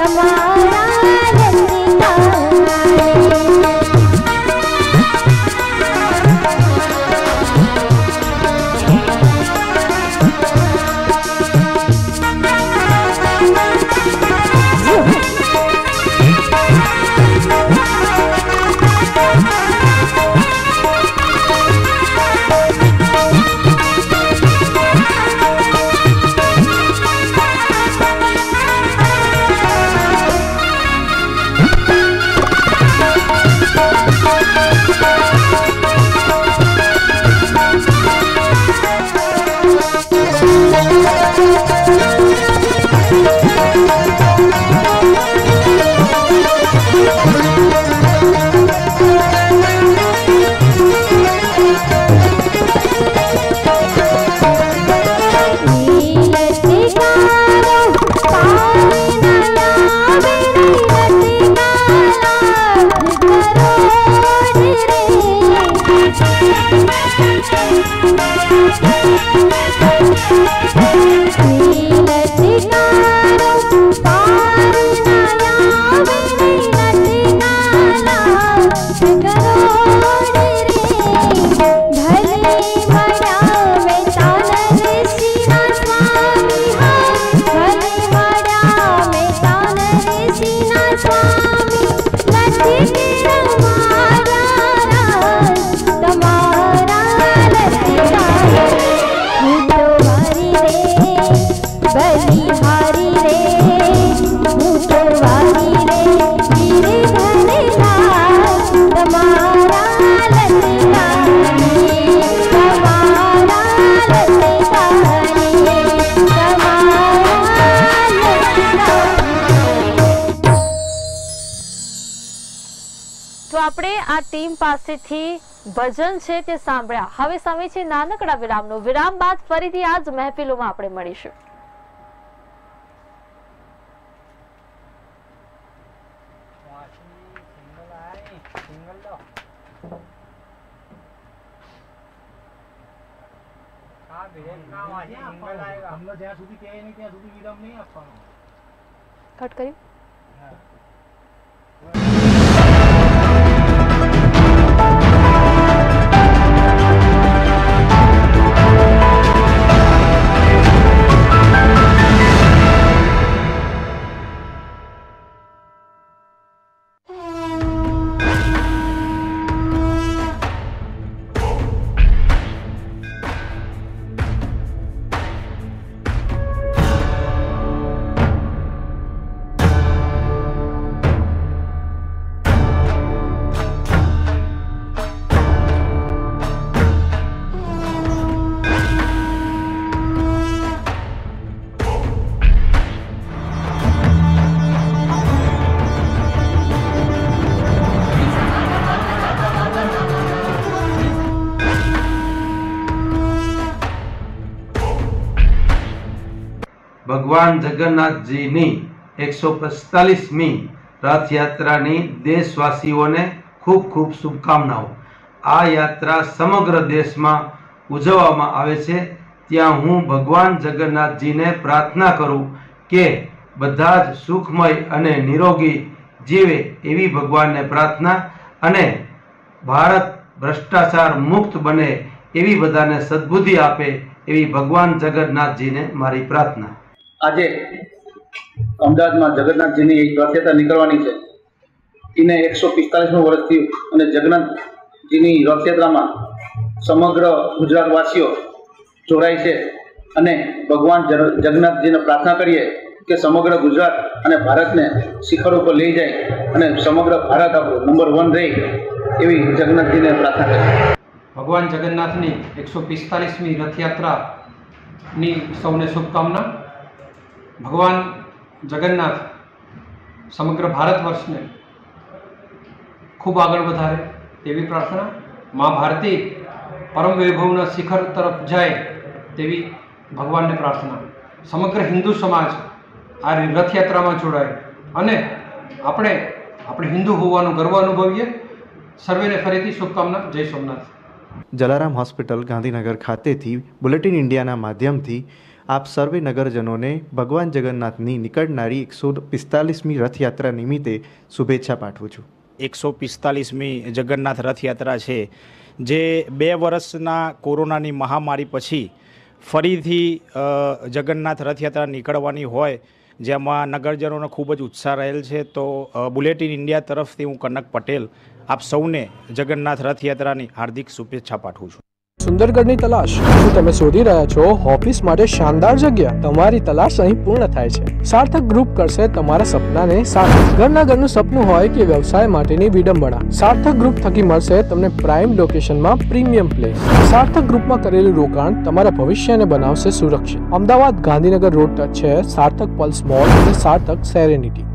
તમારા આપણે આ ટીમ પાસેથી ભજન છે તે સાંભળ્યા. હવે સમય છે નાનકડા વિરામનો. વિરામ બાદ ફરીથી આ જ મહેફિલોમાં આપણે મળીશું. કટ કર્યું. ભગવાન જગન્નાથજીની 145મી રથયાત્રાની દેશવાસીઓને ખૂબ ખૂબ શુભકામનાઓ. આ યાત્રા સમગ્ર દેશમાં ઉજવવામાં આવે છે. ત્યાં હું ભગવાન જગન્નાથજીને પ્રાર્થના કરું કે બધા જ સુખમય અને નિરોગી જીવે એવી ભગવાનને પ્રાર્થના, અને ભારત ભ્રષ્ટાચાર મુક્ત બને એવી બધાને સદબુદ્ધિ આપે એવી ભગવાન જગન્નાથજીને મારી પ્રાર્થના. આજે અમદાવાદમાં જગન્નાથજીની એક રથયાત્રા નીકળવાની છે. એને 145મું વર્ષ થયું અને જગન્નાથજીની રથયાત્રામાં સમગ્ર ગુજરાતવાસીઓ જોડાય છે. અને ભગવાન જગન્નાથજીને પ્રાર્થના કરીએ કે સમગ્ર ગુજરાત અને ભારતને શિખર ઉપર લઈ જાય અને સમગ્ર ભારત આપણું નંબર 1 રહે એવી જગન્નાથજીને પ્રાર્થના કરીએ. ભગવાન જગન્નાથની 145મી રથયાત્રાની સૌને શુભકામના. ભગવાન જગન્નાથ સમગ્ર ભારત વર્ષને ખૂબ આગળ વધારે તેવી પ્રાર્થના. મા ભારતી પરમ વૈભવના શિખર તરફ જાય તેવી ભગવાનને પ્રાર્થના. સમગ્ર હિન્દુ સમાજ આ રથયાત્રામાં જોડાય અને આપણે હિન્દુ હોવાનું ગર્વ અનુભવીએ. સર્વેને ફરીથી શુભકામના. જય સોમનાથ. જલારામ હોસ્પિટલ ગાંધીનગર ખાતેથી બુલેટિન ઇન્ડિયાના માધ્યમથી આપ સર્વે નગરજનોને ભગવાન જગન્નાથની નીકળનારી 145મી રથયાત્રા નિમિત્તે શુભેચ્છા પાઠવું છું. 145મી જગન્નાથ રથયાત્રા છે, જે 2 વર્ષના કોરોનાની મહામારી પછી ફરીથી જગન્નાથ રથયાત્રા નીકળવાની હોય, જેમાં નગરજનોનો ખૂબ જ ઉત્સાહ રહેલ છે. તો બુલેટિન ઇન્ડિયા તરફથી હું કનક પટેલ આપ સૌને જગન્નાથ રથયાત્રાની હાર્દિક શુભેચ્છા પાઠવું છું. સુંદરગઢની તલાશ શું તમે શોધી રહ્યા છો? ઓફિસ માટે શાનદાર જગ્યા, તમારી તલાશ અહીં પૂર્ણ થાય છે. સાર્થક ગ્રુપ કરશે તમારા સપનાને સાર્થક. ઘરનું સપનું હોય કે વ્યવસાય માટેની વિડંબણા, સાર્થક ગ્રુપ થકી મળશે તમને પ્રાઇમ લોકેશનમાં પ્રીમિયમ પ્લેસ. સાર્થક ગ્રુપમાં કરેલું રોકાણ તમારા ભવિષ્યને બનાવશે સુરક્ષિત. અમદાવાદ ગાંધીનગર રોડ ટચ છે સાર્થક પલ્સ મોલ અને સાર્થક સેરેનિટી.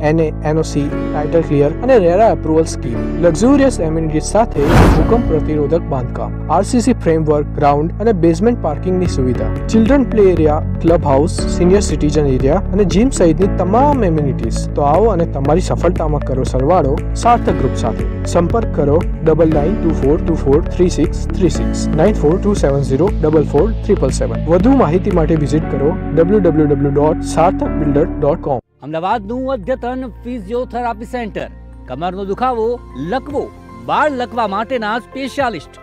NOC, ટાઇટલ ક્લિયર અને RERA approval scheme, luxurious amenities સાથે ભૂકંપ પ્રતિરોધક બાંધકામ, RCC ફ્રેમવર્ક, ગ્રાઉન્ડ અને બેઝમેન્ટ પાર્કિંગની સુવિધા, children play area, club house, senior citizen area અને જીમ સહિતની તમામ એમ્યુનિટીઝ. તો આવો અને તમારી સફળતામાં કરો સરવાળો સાર્થક ગ્રુપ સાથે. સંપર્ક કરો 9924243636 9427044377. વધુ માહિતી માટે વિઝિટ કરો www.sarthakbuilder.com. અમદાવાદનું અદ્યતન ફિઝિયોથેરાપી સેન્ટર. કમરનો દુખાવો, લકવો, બાળ લકવા માટેના સ્પેશિયાલિસ્ટ,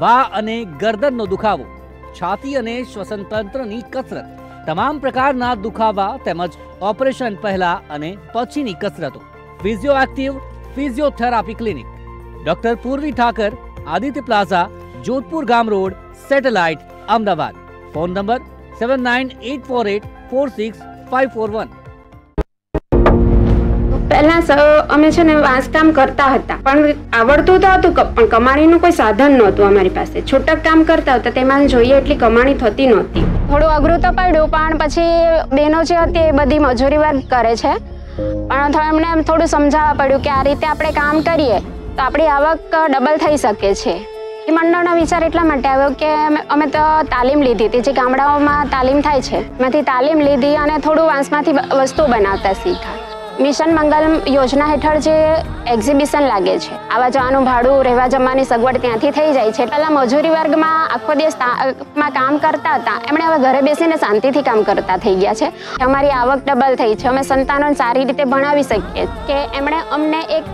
વા અને ગરદનનો દુખાવો, છાતી અને શ્વસન તંત્રની કસરત, તમામ પ્રકારના દુખાવા તેમજ ઓપરેશન પહેલા અને પછીની કસરતો. Physio active physiotherapy clinic. Doctor પૂર્વી ઠાકર, આદિત્ય પ્લાઝા, જોધપુર ગામ road, satellite, Ahmedabad. Phone number 7984846541. પહેલા અમે છે ને વાંસકામ કરતા હતા, પણ આવડતું તો હતું, પણ કમાણીનું કોઈ સાધન નહોતું અમારી પાસે. છૂટક કામ કરતા હતા, તેમાં જોઈએ એટલી કમાણી થતી નહોતી. થોડું અઘરું તો પડ્યું, પણ પછી બહેનો જે હતી એ બધી મજૂરી વર્ક કરે છે, પણ એમને થોડું સમજાવવા પડ્યું કે આ રીતે આપણે કામ કરીએ તો આપણી આવક ડબલ થઈ શકે છે. એ મંડળનો વિચાર એટલા માટે આવ્યો કે અમે તો તાલીમ લીધી હતી, જે ગામડાઓમાં તાલીમ થાય છે એમાંથી તાલીમ લીધી અને થોડું વાંસમાંથી વસ્તુ બનાવતા શીખ્યા. મિશન મંગલ યોજના હેઠળ જે એક્ઝિબિશન લાગે છે, આવા જવાનું ભાડું, રહેવા જમવાની સગવડ ત્યાંથી થઈ જાય છે. પહેલા મજૂરી વર્ગમાં આખો દિવસમાં કામ કરતા હતા, એમણે હવે ઘરે બેસીને શાંતિથી કામ કરતા થઈ ગયા છે. અમારી આવક ડબલ થઈ છે. અમે સંતાનોને સારી રીતે ભણાવી શકીએ કે એમણે અમને એક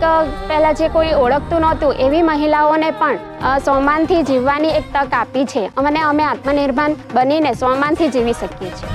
પહેલા જે કોઈ ઓળખતું નહોતું એવી મહિલાઓને પણ સ્વમાનથી જીવવાની એક તક આપી છે. અમે આત્મનિર્ભર બનીને સ્વમાનથી જીવી શકીએ છીએ.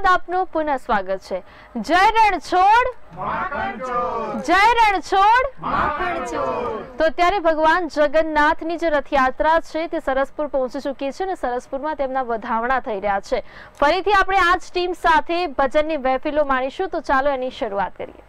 આપનું પુનઃ સ્વાગત છે. જય રણછોડ, જય રણછોડ. તો અત્યારે ભગવાન જગન્નાથની જે રથયાત્રા છે તે સરસપુર પહોંચી ચૂકી છે અને સરસપુરમાં તેમના વધામણા થઈ રહ્યા છે. ફરીથી આપણે આ જ ટીમ સાથે ભજનની મહેફિલો માણીશું, તો ચાલો એની શરૂઆત કરીએ.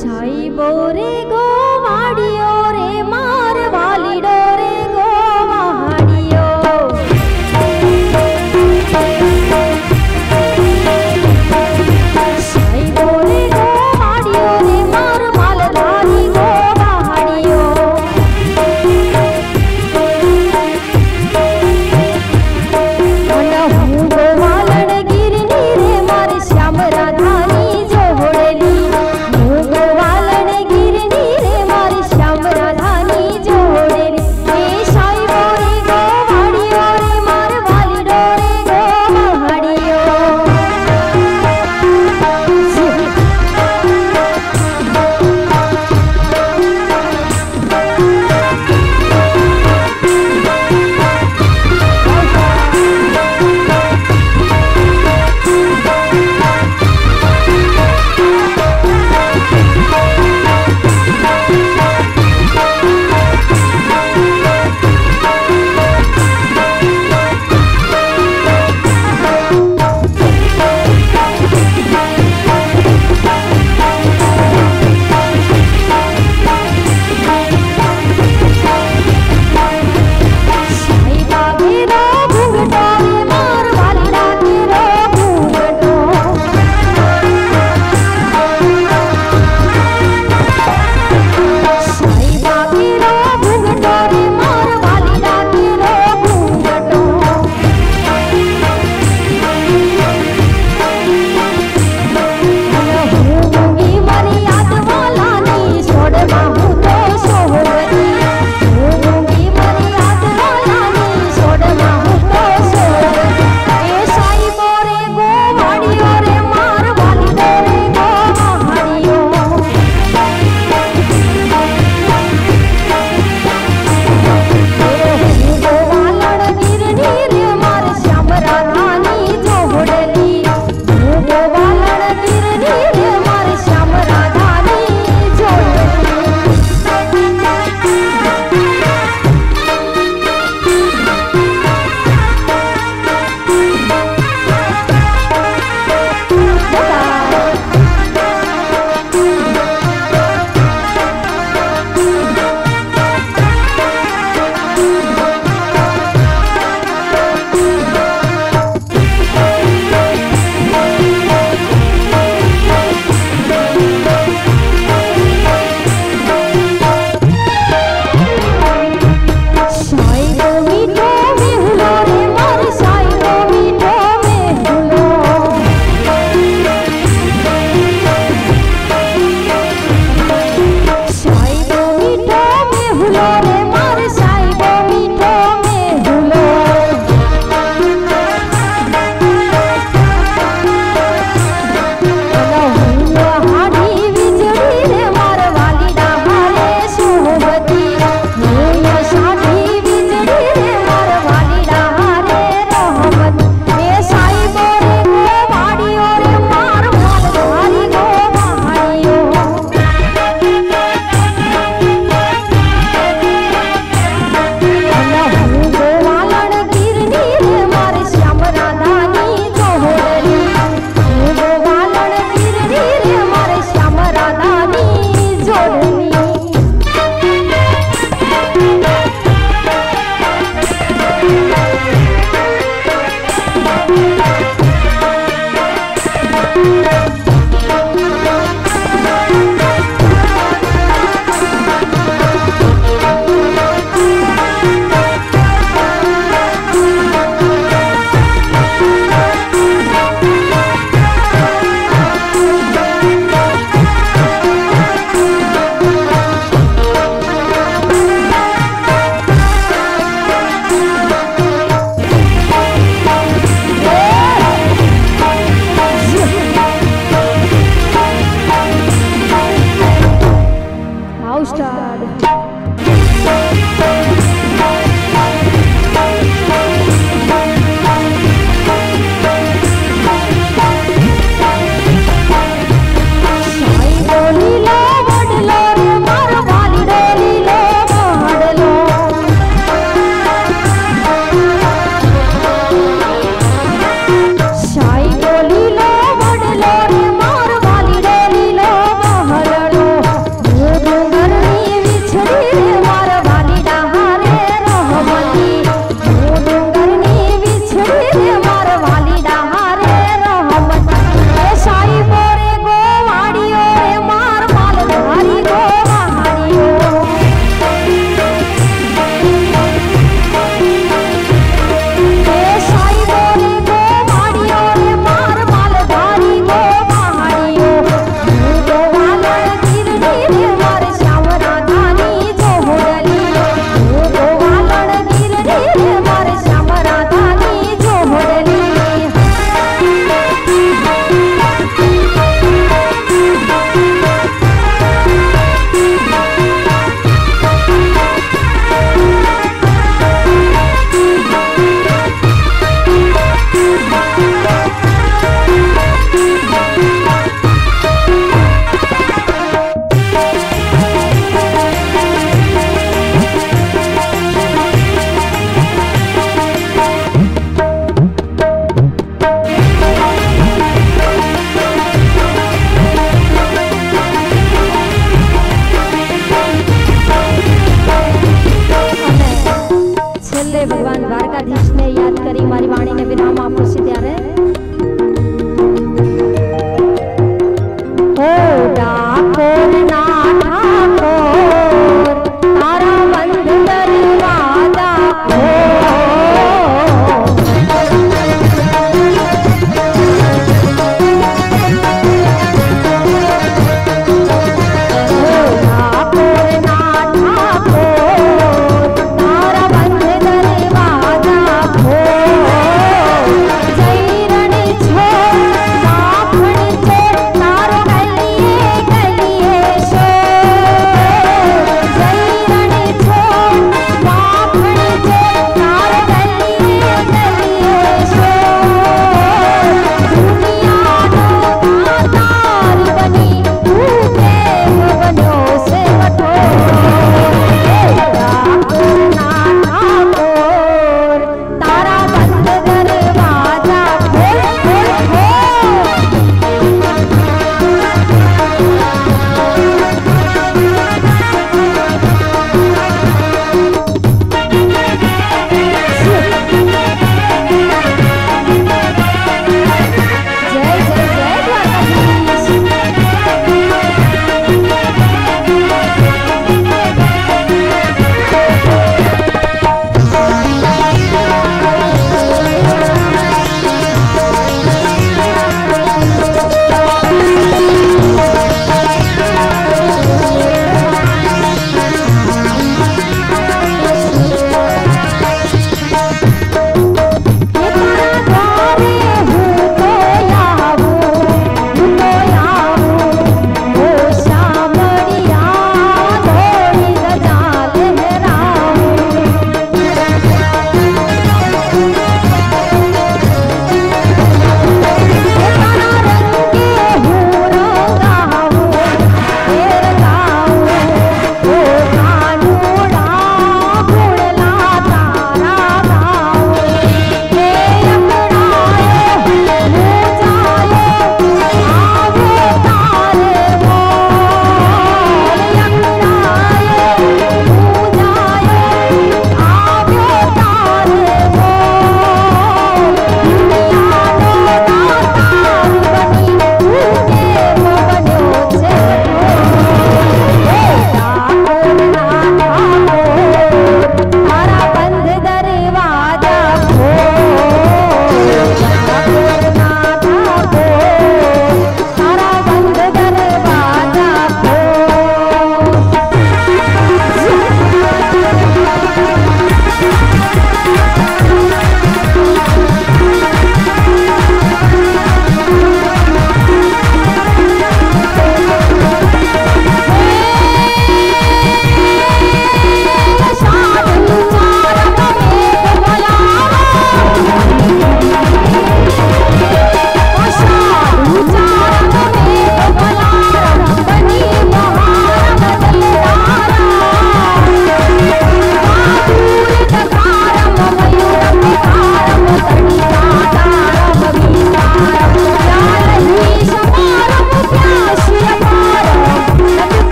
સાઈબો રે ગો વાડીઓ રે માર વાલીડો રે ગો વાડીઓ. સાઈબો રે ગો વાડીઓ રે માર માલધારી ગો વાડીઓ. અને હું ગો સ્ટાર્ટ છોડી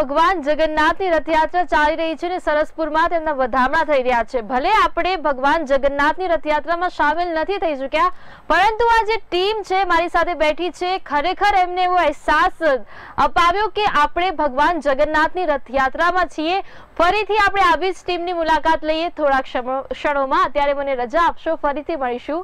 ભગવાન જગન્નાથની રથયાત્રા ચાલી રહી છે અને સરસપુરમાં તેમના વધામણા થઈ રહ્યા છે. ભલે આપણે ભગવાન જગન્નાથની રથયાત્રામાં સામેલ નથી થઈ શક્યા, પરંતુ આ જે ટીમ છે મારી સાથે બેઠી છે, ખરેખર એમને એવો અહેસાસ અપાવ્યો કે આપણે ભગવાન જગન્નાથની રથયાત્રામાં છીએ. ફરીથી આપણે આવી જ ટીમની મુલાકાત લઈએ થોડા ક્ષણોમાં. અત્યારે મને રજા આપશો, ફરીથી મળીશું.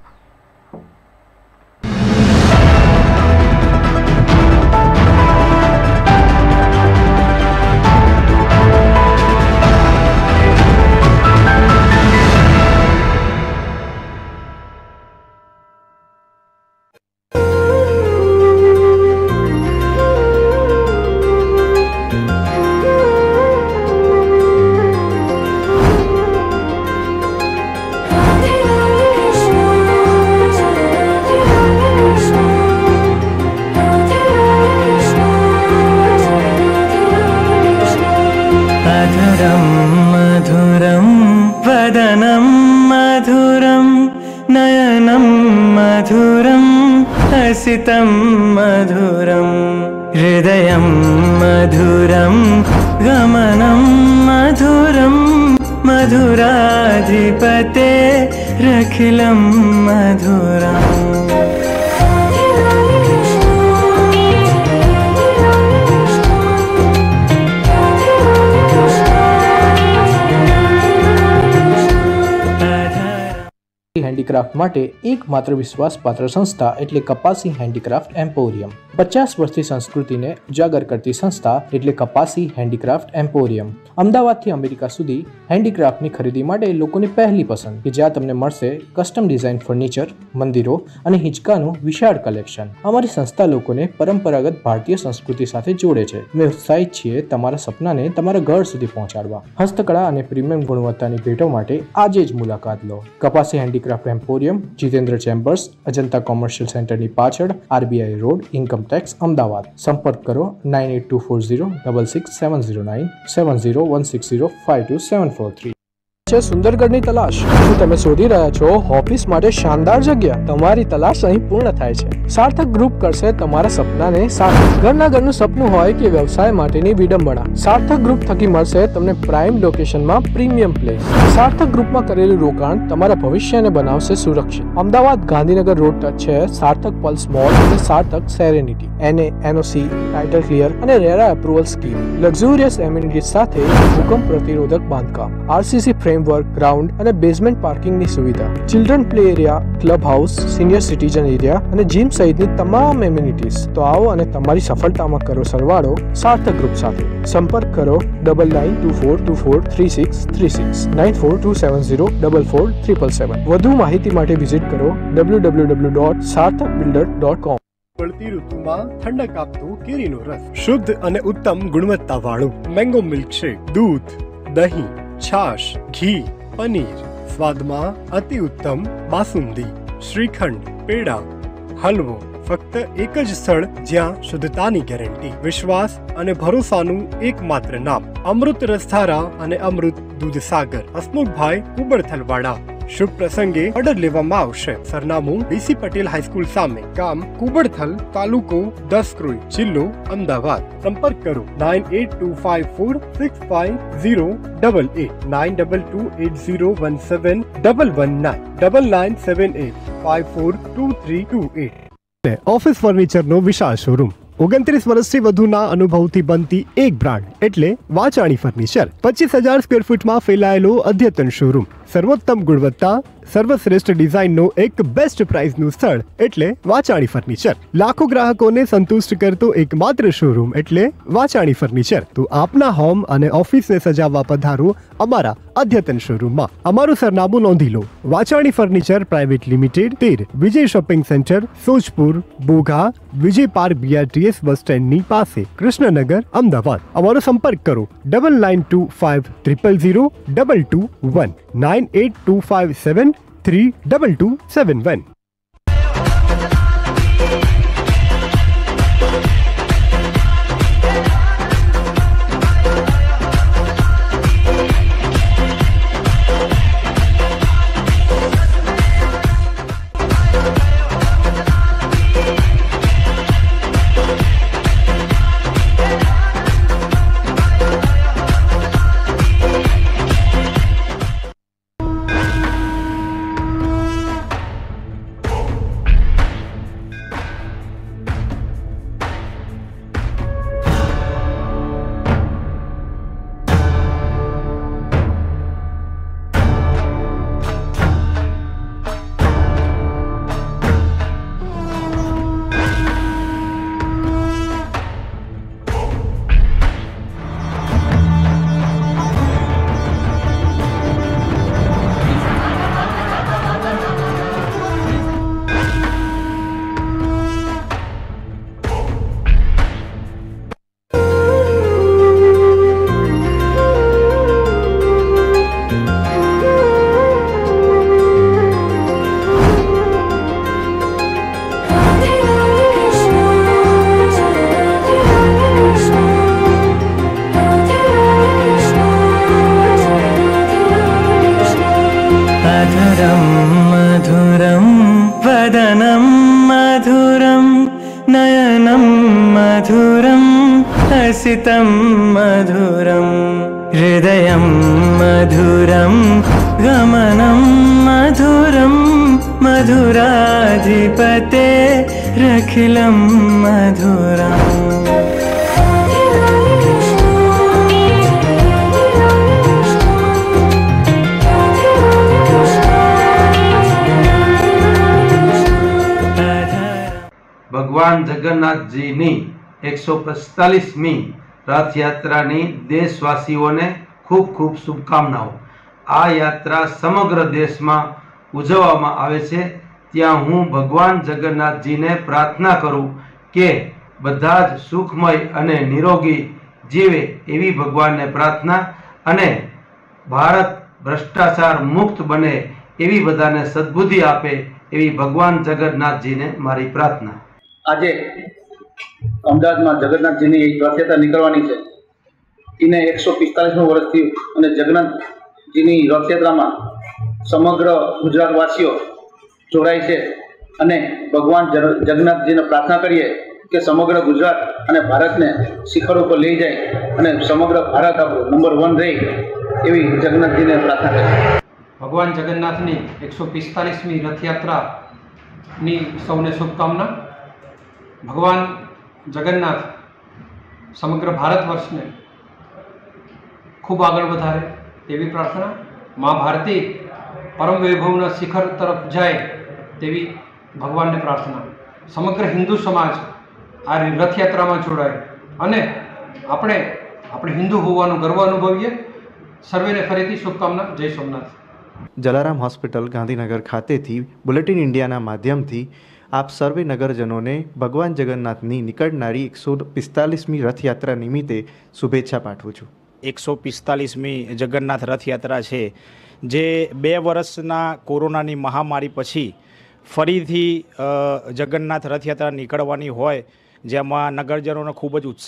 मधुरं वदनं मधुरं नयनं मधुरं हसितं मधुरं हृदयं मधुरं गमनं मधुरं मधुराधिपते रखिलं मधुरम्. હેન્ડીક્રાફ્ટ માટે એકમાત્ર વિશ્વાસપાત્ર સંસ્થા એટલે કપાસી હેન્ડીક્રાફ્ટ એમ્પોરિયમ. 50 વર્ષથી સંસ્કૃતિને ઉજાગર કરતી સંસ્થા એટલે કપાસી હેન્ડીક્રાફ્ટ એમ્પોરિયમ. અમદાવાદથી અમેરિકા સુધી હેન્ડીક્રાફ્ટની ખરીદી માટે લોકોની પહેલી પસંદ, કે જ્યાં તમને મળશે કસ્ટમ ડિઝાઇન ફર્નિચર, મંદિરો અને હિંચકાનું વિશાળ કલેક્શન. અમારી સંસ્થા લોકોને પરંપરાગત ભારતીય સંસ્કૃતિ સાથે જોડે છે. અમે ઉત્સાહિત છીએ તમારા સપનાને તમારા ઘર સુધી પહોંચાડવા. હસ્તકળા અને પ્રીમિયમ ગુણવત્તાની ભેટો માટે આજે જ મુલાકાત લો. Kapasi handicraft emporium, Jitendra chambers, Ajanta commercial સેન્ટરની પાછળ, RBI રોડ, ઇન્કમટેક્સ, અમદાવાદ. સંપર્ક કરો 9824066709 7016052743. છે સુંદરગઢની તલાશ. શું તમે શોધી રહ્યા છો ઓફિસ માટે શાનદાર જગ્યા? તમારી તલાશ અહીં પૂર્ણ થાય છે. સાર્થક ગ્રુપ કરશે તમારા સપનાને સાકાર. ઘરનું સપનું હોય કે વ્યવસાય માટેની વિડંબના, સાર્થક ગ્રુપ થકી મળશે તમને પ્રાઇમ લોકેશનમાં પ્રીમિયમ પ્લેસ. સાર્થક ગ્રુપમાં કરેલું રોકાણ તમારા ભવિષ્યને બનાવશે સુરક્ષિત. અમદાવાદ ગાંધીનગર રોડ ટચ છે સાર્થક પલ્સ મોલ અને સાર્થક સેરેનિટી. NOC, ટાઇટલ ક્લિયર અને RERA approval scheme. Luxurious amenities સાથે ભૂકંપ પ્રતિરોધક બાંધકામ, RCC ફ્રેમવર્ક, ગ્રાઉન્ડ અને બેઝમેન્ટ પાર્કિંગની સુવિધા, children play area, club house, senior citizen area અને જીમ સહિતની તમામ એમિનિટીઝ. તો આવો અને તમારી સફળતામાં કરો સરવાળો સાર્થક ગ્રુપ સાથે. સંપર્ક કરો 9924243636 9427044777. વધુ માહિતી માટે વિઝિટ કરો www.sarthakbuilder.com. પડતી ઋતુમાં ઠંડક આપતું કેરીનો રસ, શુદ્ધ અને ઉત્તમ ગુણવત્તા વાળું મેંગો મિલ્કશેક, દૂધ, દહીં, છાશ, ઘી, પનીર, સ્વાદમાં અતિ ઉત્તમ બાસુંદી, શ્રીખંડ, પેડા, હલવો. ફક્ત એક જ સ્થળ જ્યાં શુદ્ધતાની ગેરંટી, વિશ્વાસ અને ભરોસાનું એકમાત્ર નામ, અમૃત રસધારા અને અમૃત દૂધસાગર. હસમુખભાઈ કુબડથલવાડા. શુભ પ્રસંગે ઓર્ડર લેવામાં આવશે. સરનામું BC પટેલ હાઈસ્કૂલ સામે, ગામ કુબડથલ, તાલુકો 10 ક્રોઈ, જિલ્લો અમદાવાદ. સંપર્ક કરો 9825465088 9228017119 9978542328. ઓફિસ ફર્નિચરનો વિશાળ શોરૂમ. 29 વર્ષથી વધુના અનુભવથી બનતી એક બ્રાન્ડ એટલે વાચાણી ફર્નિચર. 25,000 સ્ક્વેર ફૂટમાં ફેલાયેલો અદ્યતન શોરૂમ. સર્વોત્તમ ગુણવત્તા, સર્વશ્રેષ્ઠ ડિઝાઇનનો એક બેસ્ટ પ્રાઇસનું સ્થળ એટલે વાચાણી ફર્નિચર. લાખો ગ્રાહકોને સંતુષ્ટ કરતો એકમાત્ર શોરૂમ એટલે વાચાણી ફર્નિચર. તો આપના હોમ અને ઓફિસને સજાવવા પધારો અમારા અદ્યતન શોરૂમમાં. અમારું સરનામું નોંધી લો. વાચાણી ફર્નિચર પ્રાઇવેટ લિમિટેડ, 13 વિજય શોપિંગ સેન્ટર, સોજપુર, બોઘા, વિજય પાર્ક, BRTS બસ સ્ટેન્ડની પાસે, કૃષ્ણનગર, અમદાવાદ. અમારો સંપર્ક કરો 9925000221 9825732271. मधुरं मधुरं वदनं मधुरं नयनं मधुरं हसितं मधुरं हृदयं मधुरं गमनं मधुरं मधुराधिपतेरखिलं मधुरम् ભગવાન જગન્નાથજીની 145મી રથયાત્રાની દેશવાસીઓને ખૂબ ખૂબ શુભકામનાઓ। આ યાત્રા સમગ્ર દેશમાં ઉજવવામાં આવે છે, ત્યાં હું ભગવાન જગન્નાથજીને પ્રાર્થના કરું કે બધા જ સુખમય અને નિરોગી જીવે એવી ભગવાનને પ્રાર્થના, અને ભારત ભ્રષ્ટાચાર મુક્ત બને એવી બધાને સદબુદ્ધિ આપે એવી ભગવાન જગન્નાથજીને મારી પ્રાર્થના। આજે અમદાવાદમાં જગન્નાથજીની એક રથયાત્રા નીકળવાની છે। એને 145મું વર્ષ થયું અને જગન્નાથજીની રથયાત્રામાં સમગ્ર ગુજરાતવાસીઓ જોડાય છે અને ભગવાન જગન્નાથજીને પ્રાર્થના કરીએ કે સમગ્ર ગુજરાત અને ભારતને શિખર ઉપર લઈ જાય અને સમગ્ર ભારત આપણું નંબર 1 રહે એવી જગન્નાથજીને પ્રાર્થના કરીએ। ભગવાન જગન્નાથની 145મી રથયાત્રાની સૌને શુભકામના। ભગવાન જગન્નાથ સમગ્ર ભારત વર્ષને ખૂબ આગળ વધારે તેવી પ્રાર્થના। મા ભારતી પરમ વૈભવના શિખર તરફ જાય તેવી ભગવાનને પ્રાર્થના। સમગ્ર હિન્દુ સમાજ આ રથયાત્રામાં જોડાય અને આપણે હિન્દુ હોવાનો ગર્વ અનુભવીએ। સર્વેને ફરીથી શુભકામના। જય સોમનાથ। જલારામ હોસ્પિટલ ગાંધીનગર ખાતેથી બુલેટિન ઇન્ડિયાના માધ્યમથી આપ સર્વે નગરજનોને ભગવાન જગન્નાથની નીકળનારી 145મી રથયાત્રા નિમિત્તે શુભેચ્છા પાઠવું છું। 145મી જગન્નાથ રથયાત્રા છે, જે 2 વર્ષના કોરોનાની મહામારી પછી ફરીથી જગન્નાથ રથયાત્રા નીકળવાની હોય, જેમાં નગરજનોને ખૂબ જ ઉત્સાહ